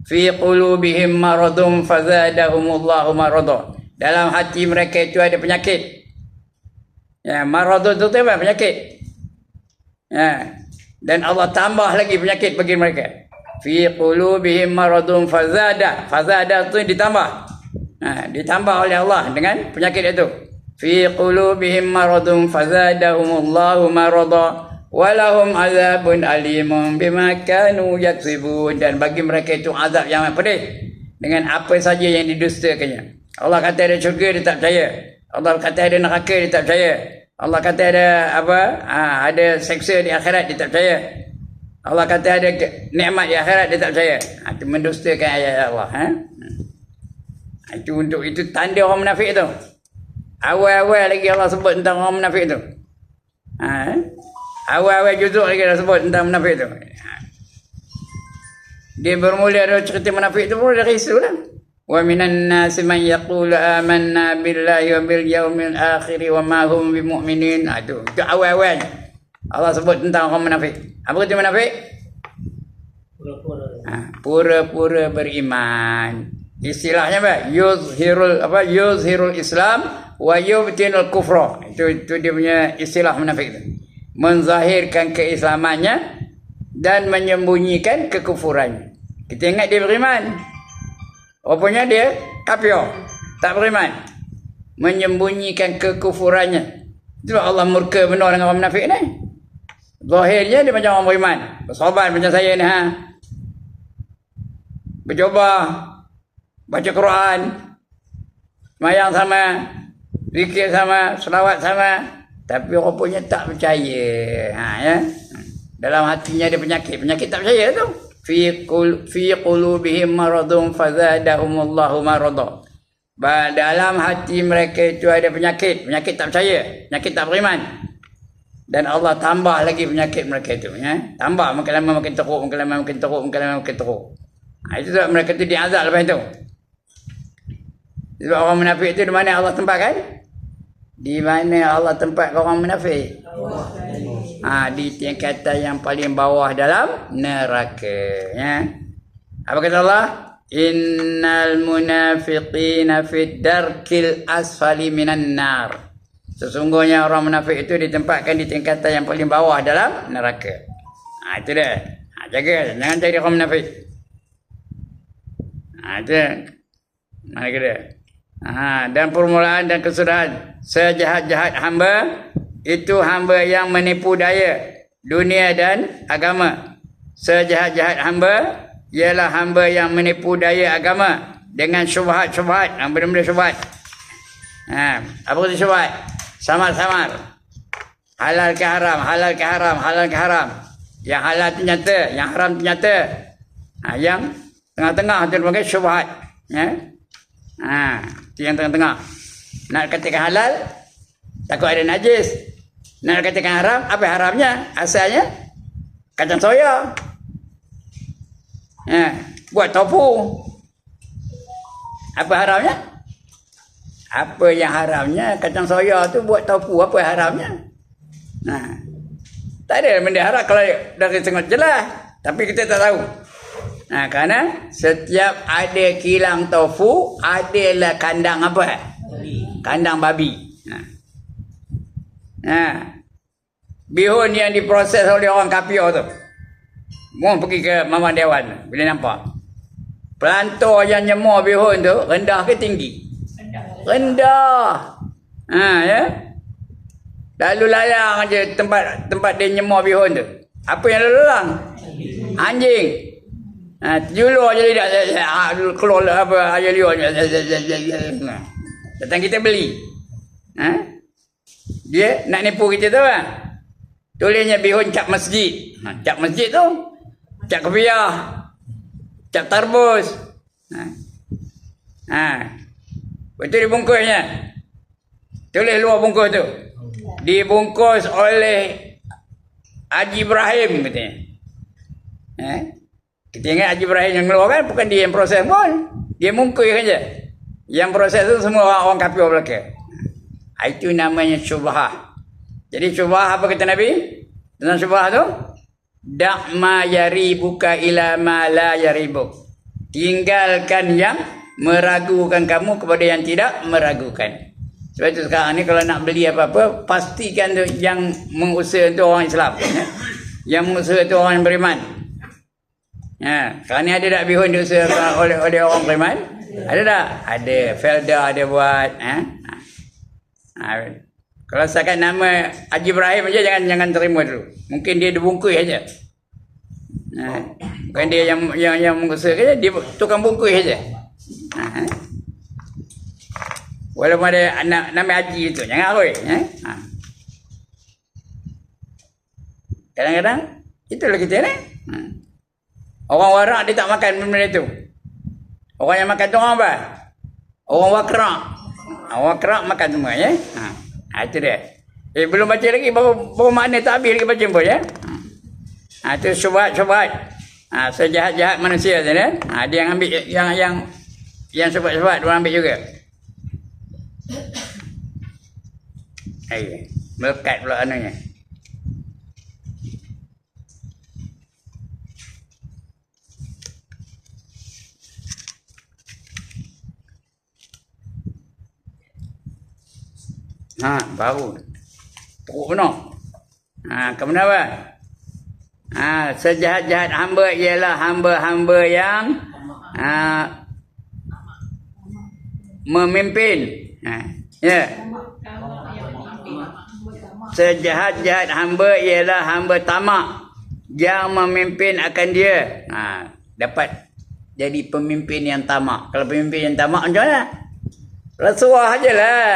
Fi qulubihim maradun fazadahumullahu marada. Dalam hati mereka itu ada penyakit. Maradun itu apa? Penyakit. Dan Allah tambah lagi penyakit bagi mereka. Fi qulubihim maradun fazada itu ditambah. Ditambah oleh Allah dengan penyakit itu. Fi qulubihim maradun fazadahumullahu marada walahum azabun alimun bima kanu yaksibun, dan bagi mereka itu azab yang pedih dengan apa saja yang didustakannya. Allah kata ada syurga, dia tak percaya. Allah kata ada neraka, dia tak percaya. Allah kata ada ada seksa di akhirat, dia tak percaya. Allah kata ada nikmat di akhirat, dia tak percaya. Itu mendustakan ayat Allah. Itu untuk itu tanda orang munafik itu. Awal-awal lagi Allah sebut tentang orang munafik itu. Awal-awal juzuk lagi Allah sebut tentang munafik itu. Dia bermula dari cerita munafik itu pun dari isu lah. Wa minan nasi man yaqulu amanna billahi wa bil yaumil akhir wa ma hum bimu'minin. Itu awal-awal Allah sebut tentang orang munafik. Apa kata munafik? Pura-pura beriman. Istilahnya apa? Yuzhirul Islam wa yubtinul kufra. Itu dia punya istilah munafik itu. Menzahirkan keislamannya dan menyembunyikan kekufurannya. Kita ingat dia beriman, rupanya dia kafir, tak beriman, menyembunyikan kekufurannya. Itu Allah murka benar dengan orang munafik ni. Zahirnya dia macam orang beriman, bersabar macam saya ni, bercuba baca Quran, semayang sama, zikir sama, selawat sama, tapi rupanya tak percaya. Dalam hatinya ada penyakit tak percaya tu. Fi qulubihim maradun fazadahumullahu marada. Dalam hati mereka itu ada penyakit tak percaya, penyakit tak beriman. Dan Allah tambah lagi penyakit mereka itu, tambah makin lama makin teruk, makin lama makin teruk, makin lama makin teruk. Itu sebab mereka tu diazab lepas itu. Sebab orang munafik itu di mana Allah tempatkan? Di mana Allah tempat orang munafik? Di tingkatan yang paling bawah dalam neraka. Apa kata Allah? Innal munafiqina fid darkil asfali minan nar. Sesungguhnya orang munafik itu ditempatkan di tingkatan yang paling bawah dalam neraka. Itu dia. Jaga, jangan jadi orang munafik. Itu mana kira? Dan permulaan dan kesudahan sejahat-jahat hamba itu hamba yang menipu daya dunia dan agama. Sejahat-jahat hamba ialah hamba yang menipu daya agama dengan syubhat-syubhat, benda-benda syubhat. Apa itu syubhat? Samar-samar. Halal ke haram, halal ke haram, halal ke haram. Yang halal tu nyata, yang haram tu nyata. Yang tengah-tengah tu dipanggil syubhat. Itu yang tengah-tengah. Nak katakan halal, takut ada najis. Nak katakan haram, apa haramnya? Asalnya kacang soya. Buat tofu. Apa haramnya? Apa yang haramnya? Kacang soya tu buat tofu. Apa haramnya? Tak ada benda haram kalau dari tengok jelas. Tapi kita tak tahu. Kerana setiap ada kilang tofu, adalah kandang apa? Kandang babi. Bihun yang diproses oleh orang kafir tu. Mau pergi ke Mama Dewan bila nampak. Pelantor yang nyemur bihun tu rendah ke tinggi? Rendah. Ya. Lalu lalang aja tempat dia nyemur bihun tu. Apa yang lalang? Anjing. Julur je lidah. Keluar apa air liur. Datang kita beli. Dia nak nipu kita tu kan. Tulisnya bihun cap masjid. Cap masjid tu cap kopiah, cap tarbus. Betul dibungkusnya. Tulis luar bungkus tu. Dibungkus oleh Haji Ibrahim katanya. Kita ingat Haji Ibrahim yang keluar kan, bukan dia yang proses pun. Dia bungkus saja. Yang proses tu semua orang kafir belaka. Itu namanya syubhah. Jadi syubhah apa kata Nabi? Tentang syubhah tu? Da' ma yaribuka ila ma la yaribuk. Tinggalkan yang meragukan kamu kepada yang tidak meragukan. Sebab itu sekarang ni kalau nak beli apa-apa, pastikan tu yang mengusaha tu orang Islam. Yang mengusaha tu orang yang beriman. Sekarang ni ada tak bihun diusahakan oleh orang beriman? Ada tak? Ada. Felda ada buat. Kalau setakat nama Haji Ibrahim aja jangan terima dulu. Mungkin dia dibungkus aja. Bukan dia yang mengusahakan, dia tukang bungkus aja. Walaupun ada anak nama Haji itu, jangan akui. Kadang-kadang itulah kita ni. Orang warak dia tak makan benda itu. Orang yang makan tu orang apa? Orang wakrak. Orang wakrak makan semua ya. Itu dia. Belum baca lagi baru makna tak habis lagi baca pun ya. Itu syubhat-syubhat. Sejahat-jahat manusia tu ya. Dia yang ambil yang syubhat-syubhat dia ambil juga. Melekat pula anunya. Baru. Teruk benar. Kemudian apa? Sejahat-jahat hamba ialah hamba-hamba yang memimpin. Sejahat-jahat hamba ialah hamba tamak yang memimpin akan dia. Dapat jadi pemimpin yang tamak. Kalau pemimpin yang tamak macam mana? Rasuah ajalah.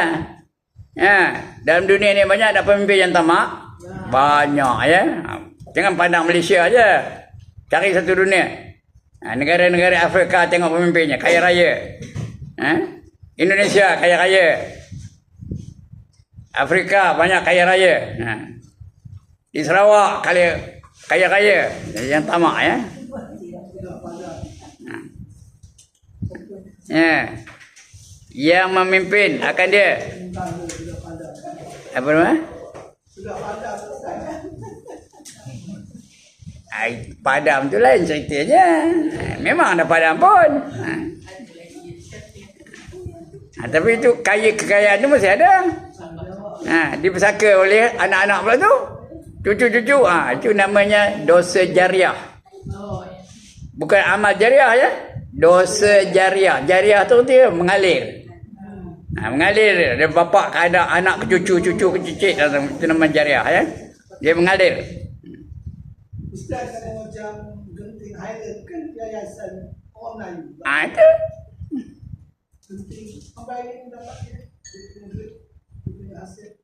Dalam dunia ni banyak ada pemimpin yang tamak. Banyak ya. Jangan pandang Malaysia aja. Cari satu dunia. Negara-negara Afrika tengok pemimpinnya kaya raya. Indonesia kaya raya. Afrika banyak kaya raya. Di Sarawak kaya raya. Yang tamak ya. Yang memimpin akan dia. Apa nama? Padam tu lain ceritanya. Memang ada padam pun. Tapi itu kekayaan tu masih ada. Dipesaka oleh anak-anak pula tu. Cucu-cucu. Itu namanya dosa jariah. Bukan amal jariah ya. Dosa jariah. Jariah tu dia mengalir. Mengalir dari bapa ke anak ke cucu ke cicit. Itu nama jariah ya. Dia mengalir. Ustaz, kalau macam genting highlight kan dia yayasan orang Melayu. Itu. Penting pembayar itu dapat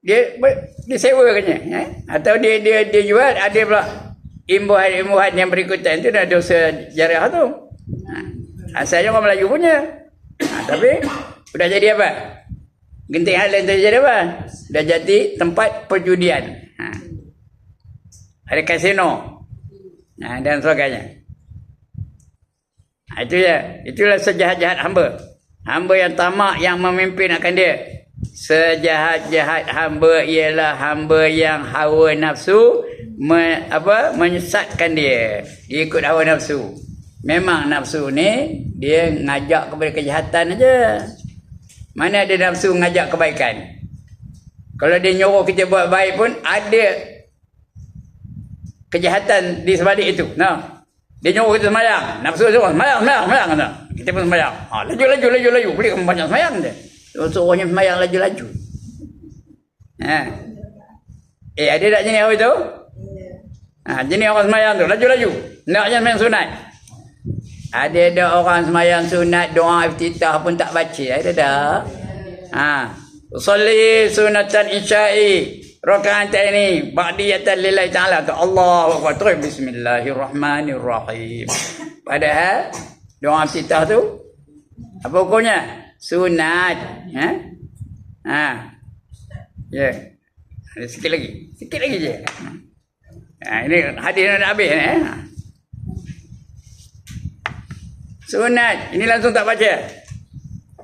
Dia sewa katanya, atau dia jual, ada pula imbuhan yang berikutan itu dah dosa jariah tu. Asalnya orang Melayu punya. Tapi sudah jadi apa? Genting Highland tu jadi apa? Dah jadi tempat perjudian. Ada kasino. Dan sebagainya. Itu ya. Itulah sejahat-jahat hamba. Hamba yang tamak yang memimpin akan dia. Sejahat-jahat hamba ialah hamba yang hawa nafsu menyesatkan dia. Dia ikut hawa nafsu. Memang nafsu ni dia ngajak kepada kejahatan aja. Mana ada nafsu ngajak kebaikan? Kalau dia nyuruh kita buat baik pun ada kejahatan di sebalik itu. Nah, dia nyuruh kita sembahyang. Nafsu tu sembahyang. Kita pun sembahyang. Laju. Boleh banyak sembahyang je. Suruhnya sembahyang laju-laju. Ada tak jenis orang itu? Jenis orang sembahyang tu laju-laju. Naknya sembahyang sunat. Ada orang sembahyang sunat doa iftitah pun tak baca. Ada tak? Usolli sunatan isya'i rakaat ini ba'diyatan lillahi ta'ala. Allahu akbar. Terus bismillahirrahmanirrahim. Padahal doa iftitah tu apa hukumnya? Sunat. Ya. Ada sikit lagi je. Ini hadis nak habis ni. Sunat. Ini langsung tak baca.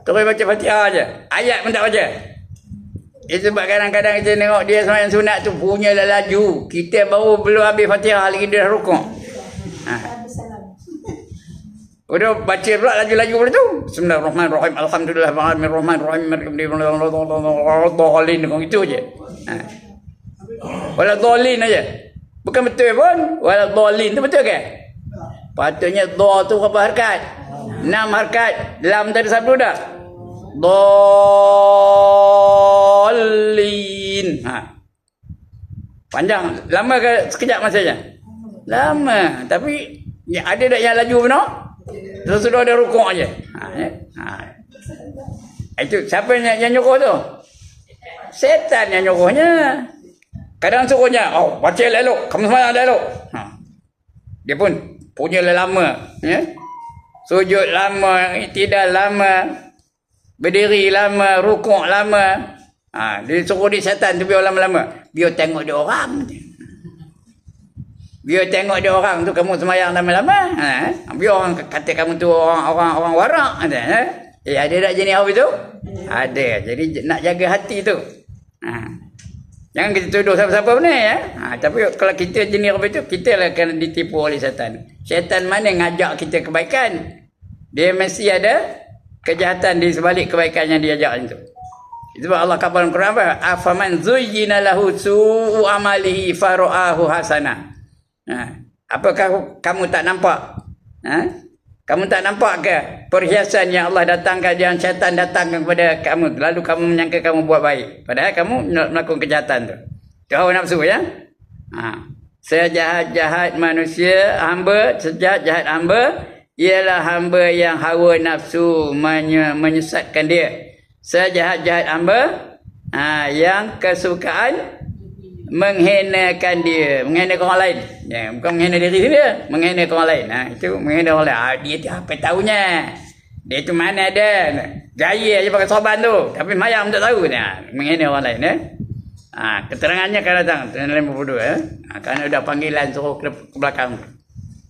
Terus baca Fatihah aja. Ayat pun tak baca. Itu sebab kadang-kadang kita tengok dia sembahyang sunat tu punya laju. Kita baru belum habis Fatihah lagi dia dah rukuk. Udah baca pula laju-laju pula tu. Bismillahirrahmanirrahim. Alhamdulillahirrahmanirrahim. Dolin kau itu aje. Wala dolin aja. Bukan betul pun. Wala dolin tu betul ke? Patutnya do tu berapa harakat? 6 harakat. Lam tadi sabdu dah. Dolin. Panjang. Lama ke sekejap masanya? Lama. Tapi ada tak yang laju benar? Terus sudah ada rukuk aja. Itu siapa yang nyuruh tu? Setan yang nyuruhnya. Kadang suruhnya, baca elok, kamu sembahyang elok. Dia pun punya lama, ya. Sujud lama, iktidal lama, berdiri lama, rukuk lama. Dia suruh dia setan tu biar lama-lama. Biar tengok dia orang. Biar tengok dia orang tu kamu sembahyang lama-lama. Biar orang kata kamu tu orang warak. Ada tak jenis apa tu? Ada. Jadi nak jaga hati tu. Jangan kita tuduh siapa-siapa pun ya. Tapi kalau kita jenis apa tu, kita lah akan ditipu oleh syaitan. Syaitan mana ngajak kita kebaikan? Dia mesti ada kejahatan di sebalik kebaikan yang dia ajak itu. Itu sebab Allah kata dalam Quran apa? Afaman zuyyina lahu su'u amalihi fara'ahu hasanah. Apakah kamu tak nampak? Kamu tak nampak ke perhiasan yang Allah datangkan, yang syaitan datangkan kepada kamu, lalu kamu menyangka kamu buat baik, padahal kamu melakukan kejahatan tu. Itu hawa nafsu ya. Sejahat-jahat manusia hamba, sejahat-jahat hamba ialah hamba yang hawa nafsu menyesatkan dia. Sejahat-jahat hamba yang kesukaan menghinakan dia, menghinakan orang lain. Bukan menghina diri dia, menghinakan orang lain. Itu menghina orang lain. Dia tu apa tahunya? Dia tu mana ada? Gaya aja pakai sorban tu, tapi mayam tak tahu. Menghina orang lain. Keterangannya akan datang 52. Kerana ada panggilan suruh ke belakang.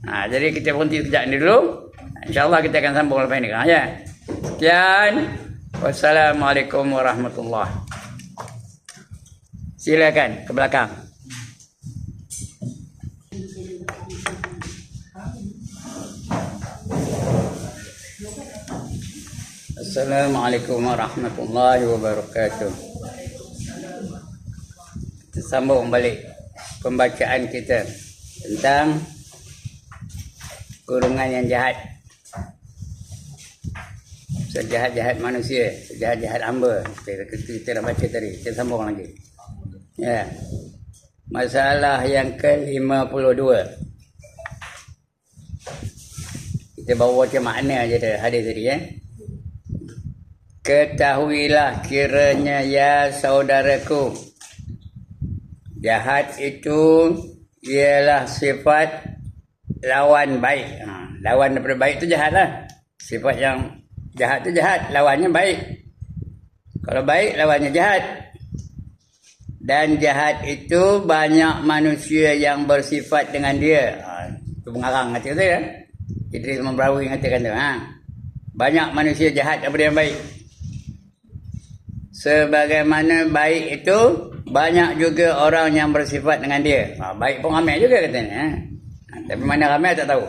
Jadi kita berhenti sekejap ni dulu. InsyaAllah kita akan sambung lepas ini. Ya. Sekian. Wassalamualaikum warahmatullahi. Silakan ke belakang. Assalamualaikum warahmatullahi wabarakatuh. Kita sambung balik pembacaan kita tentang golongan yang jahat. Sejahat-jahat manusia, sejahat-jahat hamba. Kita dah baca tadi, kita sambung lagi. Ya. Masalah yang ke-52. Kita Kita bawa macam makna je dah hadis tadi Ketahuilah kiranya ya saudaraku, jahat itu ialah sifat lawan baik. Lawan daripada baik tu jahat lah. Sifat yang jahat tu jahat, lawannya baik. Kalau baik, lawannya jahat. Dan jahat itu banyak manusia yang bersifat dengan dia. Itu pengarang kata tu ya. Idris Membrawi katakan tu. Banyak manusia jahat daripada yang baik. Sebagaimana baik itu, banyak juga orang yang bersifat dengan dia. Baik pun ramai juga katanya. Tapi mana ramai tak tahu.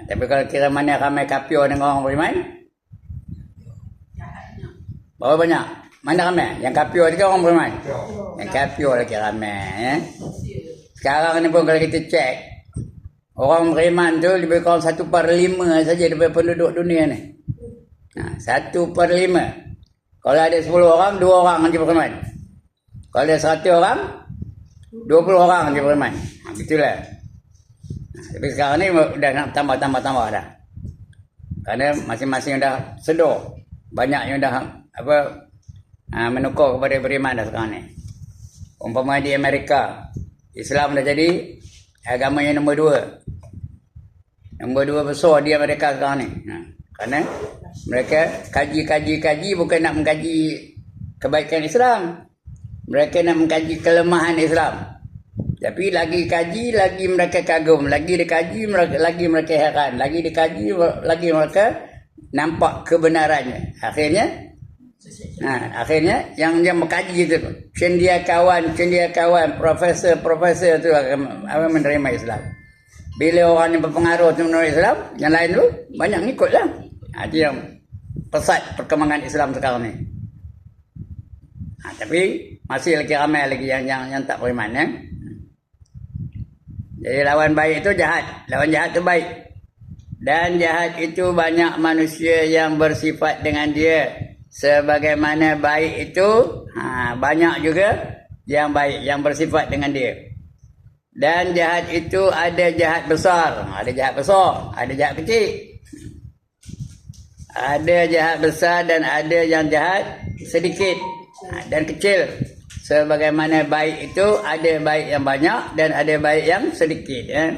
Tapi kalau kira mana ramai kapio dengan orang beriman, berapa banyak? Mana ramai? Yang kapio itu kan orang beriman. Yang kapio lagi ramai. Sekarang ni pun kalau kita cek, orang beriman tu lebih kurang 1/5 saja daripada penduduk dunia ni. 1/5. Kalau ada 10 orang, 2 orang yang beriman. Kalau ada 100 orang, 20 orang yang beriman. Begitulah. Tapi sekarang ni dah nak tambah dah. Kerana masing-masing dah sedar. Banyak yang dah menukar kepada beriman dah sekarang ni. Umpama di Amerika, Islam dah jadi agama yang nombor 2. Nombor 2 besar di Amerika sekarang ni. Kerana mereka kaji bukan nak mengkaji kebaikan Islam. Mereka nak mengkaji kelemahan Islam. Tapi lagi kaji, lagi mereka kagum. Lagi dikaji, lagi mereka heran. Lagi dikaji, lagi mereka nampak kebenarannya. Akhirnya yang mengkaji itu, cendekiawan, profesor tu akan menerima Islam. Bila orang yang berpengaruh tu menerima Islam, yang lain tu banyak ngikutlah. Itu yang pesat perkembangan Islam sekarang ni. Tapi masih lagi ramai lagi yang tak beriman ya. Jadi lawan baik itu jahat, lawan jahat itu baik. Dan jahat itu banyak manusia yang bersifat dengan dia. Sebagaimana baik itu banyak juga yang baik, yang bersifat dengan dia. Dan jahat itu ada jahat besar, ada jahat kecil. Ada jahat besar dan ada yang jahat sedikit dan kecil. Sebagaimana baik itu ada baik yang banyak dan ada baik yang sedikit ya.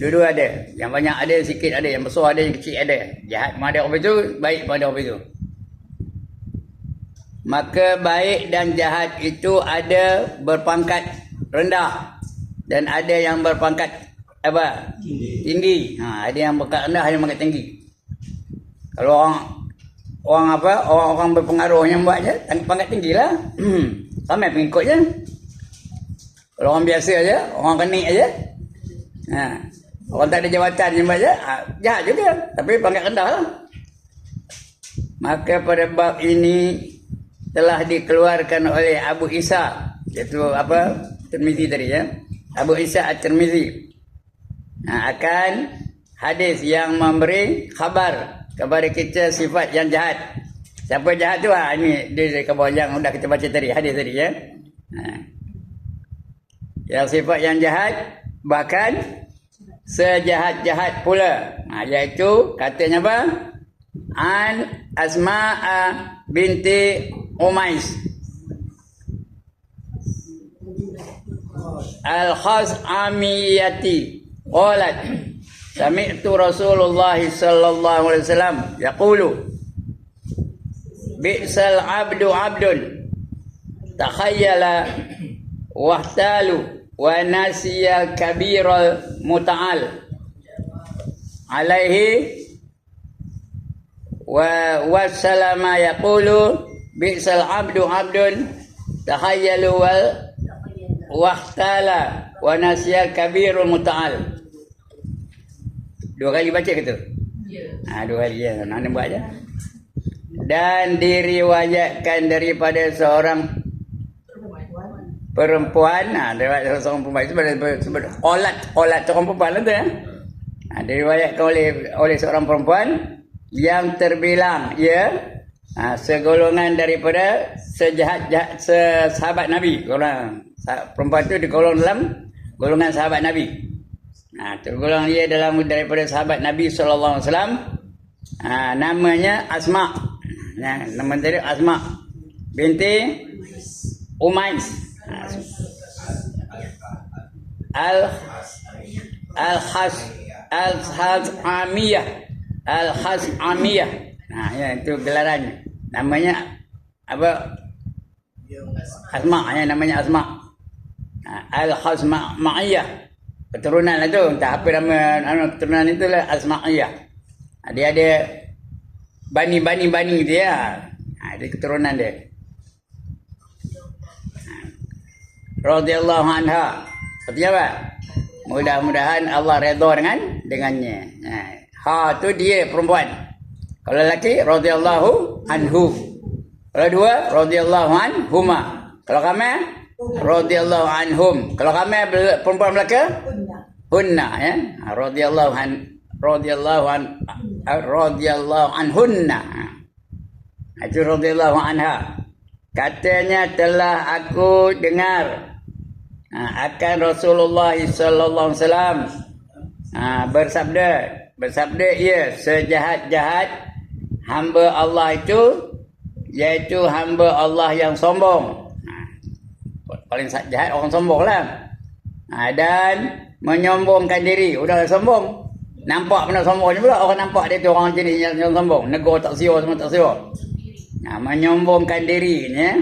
Dua-dua ada. Yang banyak ada, sikit ada, yang besar ada, yang kecil ada. Jahat pada orang itu, baik pada orang itu. Maka baik dan jahat itu ada berpangkat rendah dan ada yang berpangkat tinggi. Ada yang berpangkat rendah, ada yang berpangkat tinggi. Kalau orang berpengaruh yang buat je, pangkat tinggi lah. Ramai pengikut je. Kalau orang biasa je, orang kenik je, orang tak ada jawatan yang buat je, jahat juga. Tapi pangkat rendah lah. Maka pada bab ini telah dikeluarkan oleh Abu Isa, iaitu Tirmizi tadi ya. Abu Isa At-Tirmizi. Akan hadis yang memberi khabar kepada kita sifat yang jahat. Siapa jahat tu ini dia dari khabar yang sudah kita baca tadi, hadis tadi ya. Yang sifat yang jahat bahkan sejahat-jahat pula. Iaitu katanya apa? An Asma'a binti Umais Al-Khaz'amiyati qalat sami'tu Rasulullah sallallahu alaihi wasallam yaqulu bi'sal 'abdu 'abdun takhayyala wahtalu wa nasiya kabiral muta'al alaihi wa wassalama yaqulu bi'sal 'abdu 'abdun takhayyalu wal wahtala wa nasiya kabirul muta'al. Dua kali baca ke tu? Ya. Dua kali ya. Nak buat aja. Dan diriwayatkan daripada seorang perempuan. Dariwayatkan seorang perempuan itu sebut qolat seorang perempuan lah tu ya. Diriwayatkan oleh seorang perempuan yang terbilang segolongan daripada sahabat Nabi. Perempuan itu digolong dalam golongan sahabat Nabi. Tergolong dia dalam daripada sahabat Nabi sallallahu alaihi wasallam. Namanya Asma. Nama dia Asma binti Umais. Al-Khaz'amiyah. Al-Khaz'amiyah. Ya, itu gelarannya. Namanya apa? Asma, ya, namanya Asma. Al-Khaz'amiyah. Keturunan lah tu. Entah apa nama keturunan itulah Asma'iyah. Dia ada bani dia. Ada keturunan dia. Radhiyallahu anha. Artinya apa? Mudah-mudahan Allah redha dengannya. Ha tu dia perempuan. Kalau lelaki radhiyallahu anhu. Kalau dua radhiyallahu anhuma. Kalau kami radhiyallahu anhum. Kalau kami perempuan Melaka hunna, ya. Radhiyallahu anhunna. Itu radhiyallahu anha. Katanya telah aku dengar akan Rasulullah sallallahu alaihi wasallam bersabda ia sejahat-jahat hamba Allah itu iaitu hamba Allah yang sombong. Paling jahat orang sombong lah. Dan menyombongkan diri. Udah sombong. Nampak benda sombong pula. Orang nampak dia tu orang jenis yang sombong. Negor tak siur, semua tak siur. Menyombongkan diri. Ya?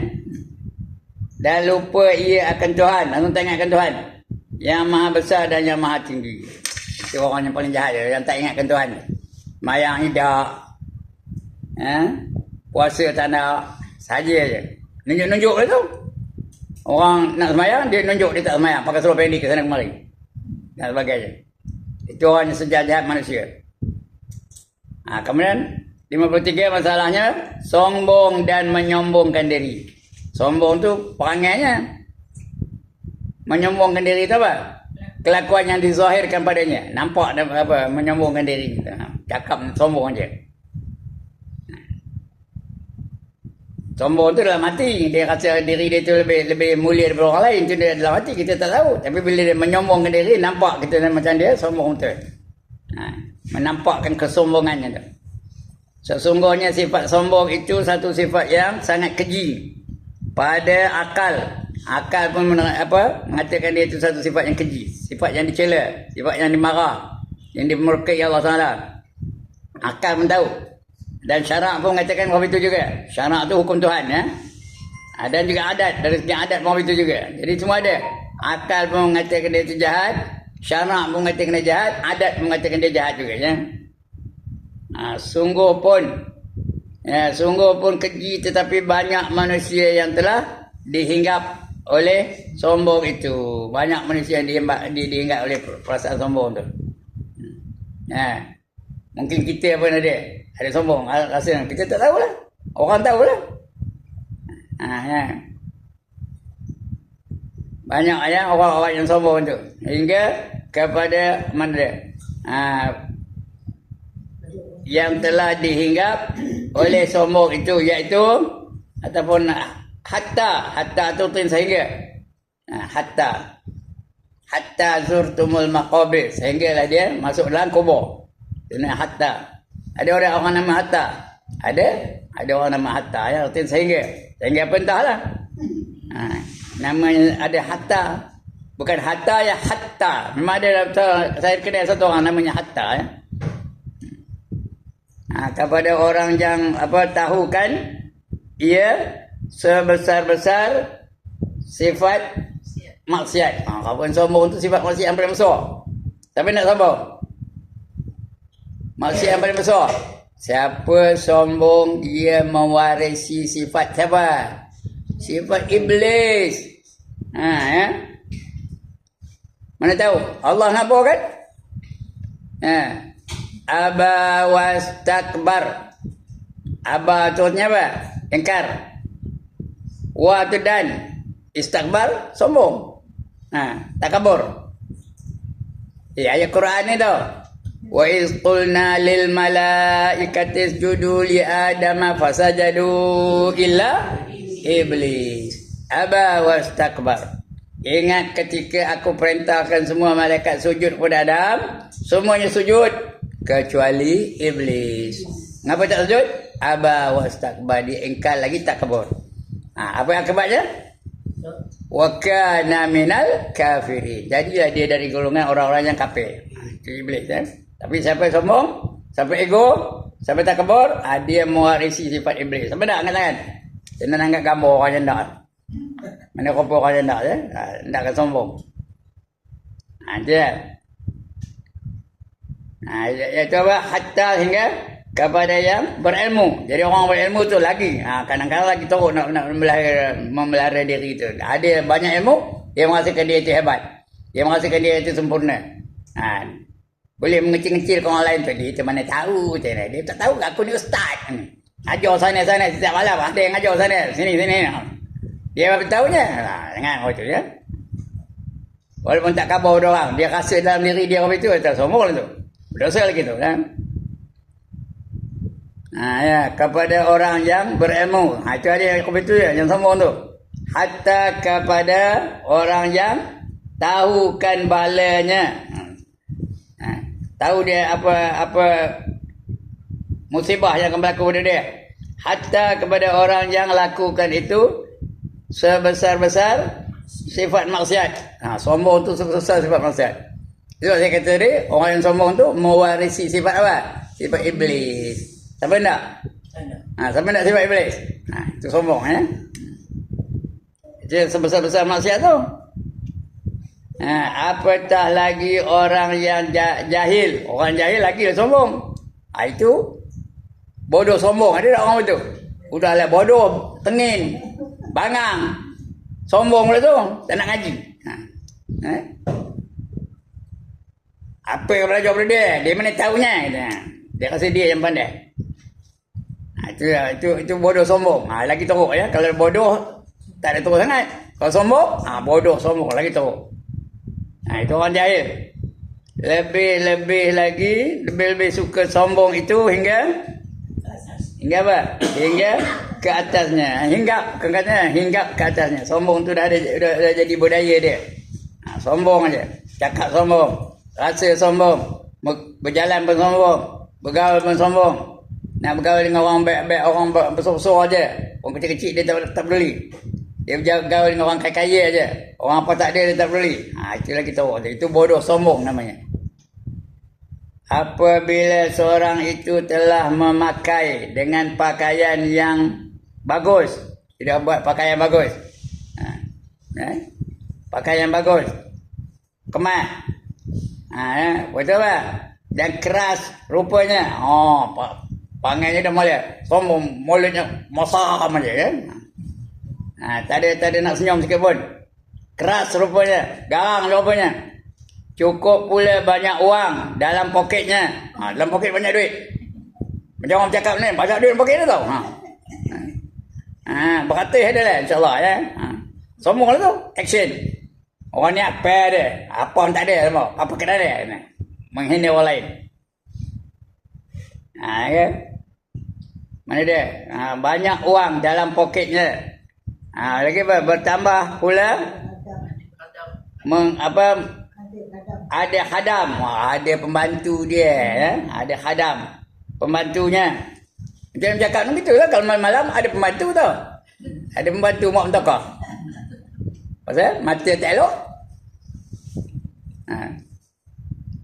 Dan lupa ia akan Tuhan. Langsung tak ingatkan Tuhan. Yang maha besar dan yang maha tinggi. Itu orang yang paling jahat. Yang tak ingatkan Tuhan. Mayang hidak. Puasa tak nak. Saja je. Nunjuk-nunjuk lah tu. Orang nak semayang, dia nunjuk dia tak semayang. Pakai seluar pendek ke sana kemari. Dan sebagainya. Itu orang yang sejahat manusia. Kemudian 53 masalahnya sombong dan menyombongkan diri. Sombong tu perangainya. Menyombongkan diri tu apa? Kelakuan yang dizahirkan padanya. Nampak apa? Menyombongkan diri. Cakap sombong aja. Sombong tu dalam hati. Dia rasa diri dia tu lebih mulia daripada orang lain. Itu dia dalam hati. Kita tak tahu. Tapi bila dia menyombongkan diri, nampak kita macam dia, sombong tu. Menampakkan kesombongannya tu. Sesungguhnya sifat sombong itu satu sifat yang sangat keji pada akal. Akal pun mengatakan dia itu satu sifat yang keji. Sifat yang dicela. Sifat yang dimarah. Yang dimurkai Allah Ta'ala. Akal pun tahu. Dan syarak pun mengatakan bahawa itu juga. Syarak tu hukum Tuhan, ya. Dan juga adat. Dari segi adat pun itu juga. Jadi semua ada. Akal pun mengatakan dia itu jahat. Syarak pun mengatakan dia jahat. Adat pun mengatakan dia jahat juga, ya. Sungguh pun keji, tetapi banyak manusia yang telah dihinggap oleh sombong itu. Banyak manusia yang dihinggap oleh perasaan sombong tu. Mungkin kita pun ada sombong, rasa kita tak tahulah. Orang tahulah. Banyak orang-orang yang sombong tu. Hingga kepada mana dia? Yang telah dihinggap oleh sombong itu, iaitu ataupun hatta tu sehingga hatta zurtumul maqabir, sehinggalah dia masuk dalam kubur. Itu hatta. Ada orang nama hatta. Ada orang nama hatta, ya, artinya sehingga apa entahlah. Namanya ada hatta. Bukan hatta, ya hatta. Memang ada, saya kenal satu orang namanya hatta, ya. Kepada orang yang tahu kan ia sebesar-besar sifat maksiat. Kawan sombong tu sifat maksiat yang paling besar. Tapi nak sombong, maksiat yang paling besar. Siapa sombong, dia mewarisi sifat siapa? Sifat iblis. Ya. Mana tahu? Allah nak apa kan? Aba wastakbar. Aba tu artinya apa? Ingkar. Wa tu dan. Istakbar, sombong. Takabur. Ayat Quran ni tau. Wa iz qulna lil malaikati isjudu li adama fasajadu illa iblis. Aba wastakbar. Ingat ketika aku perintahkan semua malaikat sujud kepada Adam, semuanya sujud kecuali iblis. Ngapa tak sujud? Aba wastakbar, dia engkar lagi tak kabur. Apa yang akibatnya? Wa kana minal kafirin. Jadilah dia dari golongan orang-orang yang kafir. Itu iblis kan. Tapi siapa yang sombong, siapa ego, siapa takabur, dia mewarisi sifat iblis. Siapa nak angkat tangan? Jangan angkat gambar orang yang tak. Mana kumpul orang yang tak ya? Tak akan sombong. Dia. Itu apa? Hatta hingga kepada yang berilmu. Jadi orang berilmu tu lagi. Kadang-kadang lagi teruk nak memelihara diri itu. Ada banyak ilmu, dia merasakan dia itu hebat. Dia merasakan dia itu sempurna. Boleh mengecil-ngecil ke orang lain tu. Dia mana tahu. Dia tak tahu aku ni ustaz. Ajar sana-sana setiap malam. Ada yang ajar sana. Sini-sini. Dia beritahunya. Jangan macam tu ya. Walaupun tak khabar orang. Dia rasa dalam diri dia orang itu. Tak sombong tu. Berdosa lagi tu kan. Ya, kepada orang yang berilmu. Itu ada yang itu ya. Yang sombong tu. Hatta kepada orang yang tahukan balanya. Tahu dia apa musibah yang akan berlaku pada dia. Hatta kepada orang yang lakukan itu sebesar-besar sifat maksiat. Sombong tu sebesar sifat maksiat. Itu saya kata tadi, orang yang sombong tu mewarisi sifat apa? Sifat iblis. Siapa nak? Siapa nak sifat iblis? Itu sombong ya. Jadi sebesar-besar maksiat tu. Apatah lagi orang yang jahil. Orang jahil lagi sombong. Itu bodoh sombong. Ada tak orang itu? Udahlah bodoh, tengin, bangang, sombong pula tu. Tak nak ngaji. Apa yang belajar pada dia? Dia mana tahunya? Dia rasa dia yang pandai. Itu bodoh sombong. Lagi teruk ya. Kalau bodoh tak ada teruk sangat. Kalau sombong, bodoh sombong lagi teruk. Itu orang jahil. Lebih suka sombong itu hingga apa? Hingga ke atasnya. Hinggap ke atasnya. Sombong tu dah jadi budaya dia. Sombong aja. Cakap sombong, rasa sombong, berjalan pun sombong, bergaul pun sombong. Nak bergaul dengan orang baik-baik, orang besar-besar aja. Orang kecil-kecil dia tak peduli. Dia bergaul dengan orang kaya-kaya aja. Orang apa tak ada dia tak peduli. Itu lagi tahu. Itu bodoh sombong namanya. Apabila seorang itu telah memakai dengan pakaian yang bagus. Tidak buat pakaian bagus. Pakaian bagus. Kemas. Betul tak? Dan keras rupanya. Panggilnya dah mulia. Sombong mulutnya masam aja kan. Tak ada nak senyum sikit pun. Keras rupanya, garang rupanya. Cukup pula banyak wang dalam poketnya. Dalam poket banyak duit. Macam orang cakap ni, banyak duit dalam poket dia tau. Beratus ada lah insyaAllah ya. Sombong lah tu, action. Orang ni apa dia? Apa pun tak ada semua. Apa kena dia? Menghina orang lain. Ya. Mana dia? Banyak wang dalam poketnya. Lagi bertambah pula ada khadam. Ada pembantu dia ya? Ada khadam pembantunya. Macam cakap begitu lah. Kalau malam-malam ada pembantu tau. Ada pembantu mak mentokah. Pasal mata tak elok.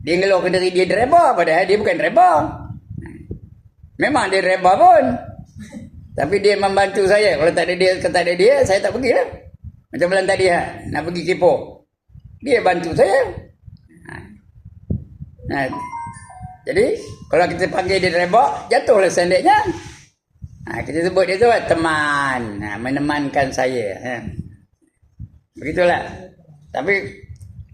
Dia ngeluhkan diri dia driver, padahal dia bukan driver. Memang dia driver pun, tapi dia membantu saya. Kalau tak ada dia, saya tak pergi lah. Macam bulan tadi nak pergi Kipo, dia bantu saya. Jadi kalau kita panggil dia driver, jatuhlah sendeknya. Kita sebut dia tu teman, menemankan saya. Begitulah. Tapi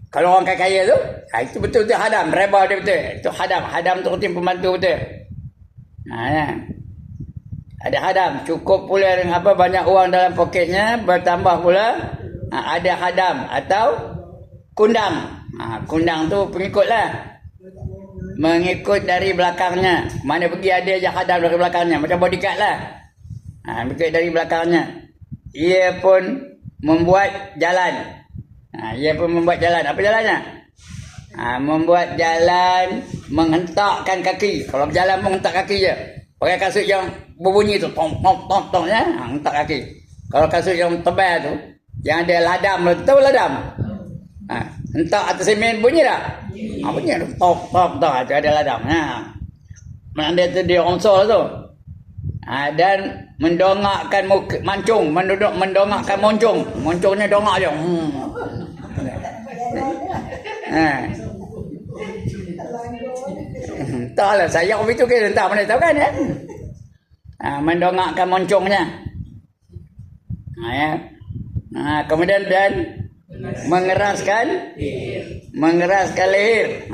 kalau orang kaya tu, itu betul-betul hadam, driver dia betul. Itu hadam tu tim pembantu betul. Ada hadam, cukup pula dengan banyak uang dalam poketnya, bertambah pula ada hadam atau kundang. Kundang tu pengikut lah, mengikut dari belakangnya. Mana pergi ada je hadam dari belakangnya, macam bodyguard lah. Mengikut dari belakangnya. Ia pun membuat jalan. Ia pun membuat jalan. Apa jalannya? Membuat jalan menghentakkan kaki. Kalau berjalan menghentak kaki je. Pakai kasut yang berbunyi tu, tong tong tong tong ya, hentak kaki. Kalau kasut yang tebal tu, yang ada ladam, tahu ladam? Hentak atas semen bunyi tak? Bunyi tu, tong tong tong, tu ada ladam. Mana tu dia onsol tu. Dan mendongakkan mancung, mendongakkan moncong. Moncongnya dongak je. Entahlah, saya orang itu ke entah mana tahu kan ya. Mendongakkan moncongnya. Kemudian dan mengeraskan leher.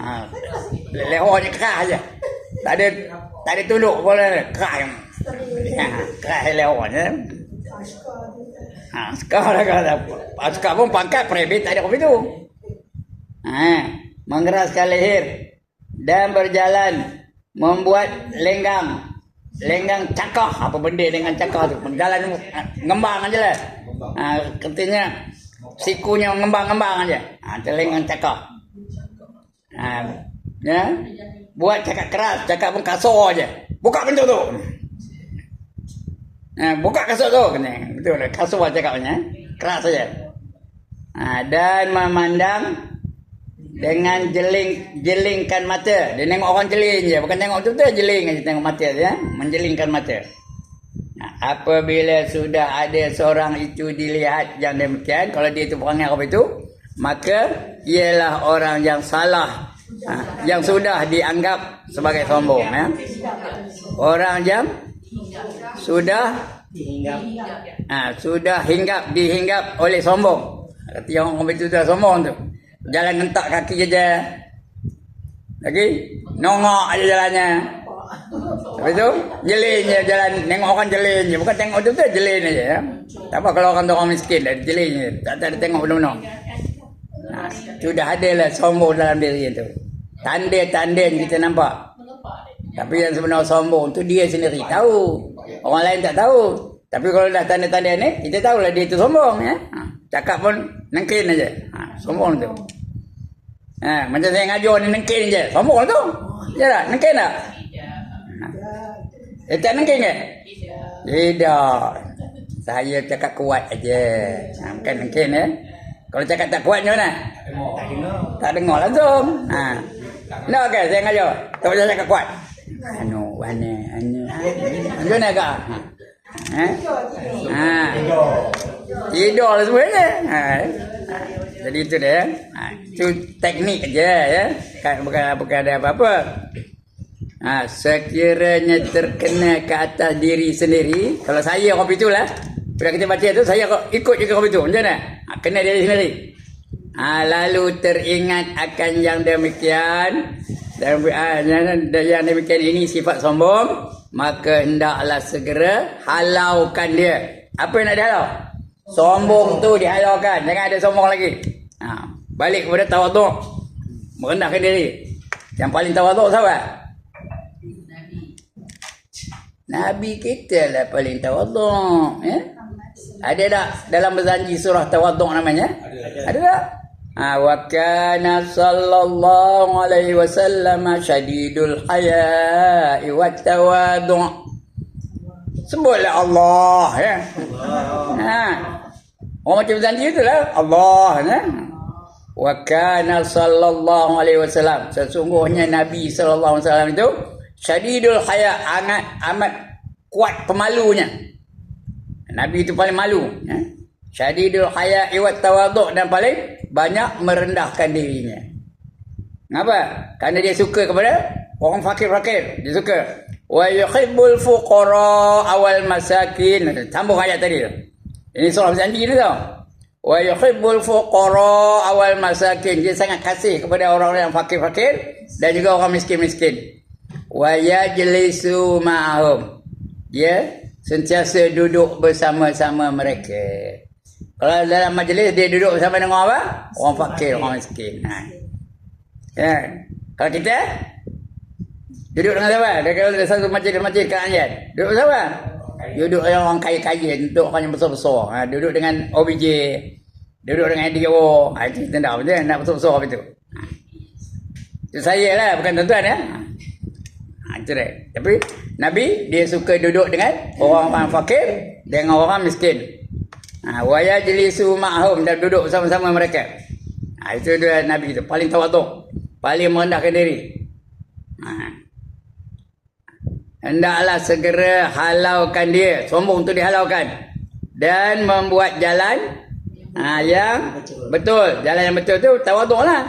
Lehernya kerah aja. Tak ada tunduk boleh kerah. Kerah lehernya. Sekarang kata pasukan pun pangkat perebit tak ada kopi tu. Mengeraskan leher dan berjalan membuat lenggang cakah. Apa benda dengan cakah tu? Berjalan ngembang aja lah. Katanya sikunya ngembang aja. Lenggang cakah. Ya, buat cakap keras, cakap pun kasar aja. Buka pintu tu. Buka kasut tu. Betul, kasar cakapnya. Keras saja. Dan memandang dengan jelingkan mata. Dia tengok orang jeling je, bukan tengok tu jeling aja, tengok mata dia, menjelingkan mata. Apabila sudah ada seorang itu dilihat yang demikian, kalau dia itu perangai apa itu, maka ialah orang yang salah, yang sudah dianggap sebagai sombong ya. Orang yang sudah dihinggap oleh sombong. Kata orang itu dah sombong tu. Jalan hentak kaki je. Lagi nongok aja jalannya. Habis tu jelin je jalan, tengok orang jelin je, bukan tengok tu jelin aja ya. Tak apa kalau orang tu orang miskin dah jelin je, tak ada tengok benar-benar. Sudah adalah sombong dalam diri itu. Tanda-tanda kita nampak. Tapi yang sebenar sombong tu dia sendiri tahu. Orang lain tak tahu. Tapi kalau dah tanda-tanda ni, kita tahulah dia tu sombong ya. Cakap pun nengkin aja. Sombong tu. Macam saya ngajar ni nengkin je. Sombong tu. Ya tak? Nengkin tak? Tak nengkin ke? Tidak. Saya cakap kuat aja. Bukan nengkin ya. Kalau cakap tak kuat macam mana? Tak dengar langsung. Nak ke saya ngajar? Tak boleh cakap kuat. Mana? Macam mana kak? Tidur lah sebenarnya. Jadi itu dia. Itu teknik aja ya. Bukan ada apa-apa. Sekiranya terkena ke atas diri sendiri, kalau saya kopi tu lah, bila kita baca tu saya ikut juga kopi tu. Macam mana? Kena diri sendiri. Lalu teringat akan yang demikian, yang demikian ini sifat sombong, maka hendaklah segera halaukan dia. Apa yang nak dihalau? Sombong tu dihalaukan. Jangan ada sombong lagi. Balik kepada tawaduk, merendahkan diri. Yang paling tawaduk siapa? Nabi kita lah paling tawaduk ya? Ada tak dalam berjanji surah tawaduk namanya? Ada tak? Wa kana sallallahu alaihi wasallam syadidul haya'i wat tawadhu'. Sebutlah Allah ya. Orang macam berjanji itulah Allah ya. Wa kana sallallahu alaihi wasallam, sesungguhnya Nabi sallallahu alaihi wasallam itu syadidul haya, amat kuat pemalunya. Nabi itu paling malu ya. Syadidul haya wat tawadhu', dan paling banyak merendahkan dirinya. Kenapa? Kerana dia suka kepada orang fakir-fakir. Dia suka. Wa yuhibbul fuqara awal masakin. Sambung ayat tadi. Ini surah berjanji ni tau. Wa yuhibbul fuqara awal masakin. Dia sangat kasih kepada orang-orang yang fakir-fakir dan juga orang miskin-miskin. Wa yajlisu ma'ahum. Dia sentiasa duduk bersama-sama mereka. Kalau dalam majlis dia duduk bersama dengan apa? Orang fakir, orang miskin. Ya. Kalau kita duduk dengan siapa? Kalau ada satu masjid kerajaan, duduk bersama? Duduk dengan orang kaya-kaya, duduk orang yang besar-besar. Duduk dengan OBJ, Duduk dengan dia. Oh, itu tanda apa dia nak besar-besar itu. Itu saya lah, bukan tuan-tuan ya. Itu dia. Tapi Nabi dia suka duduk dengan orang fakir dengan orang miskin. Wa yajlisu ma'hum, dan duduk bersama-sama mereka. Itu dia Nabi itu paling tawaduk, paling merendahkan diri. Hendaklah segera halaukan dia, sombong tu dihalaukan, dan membuat jalan yang betul. Jalan yang betul tu tawaduk lah.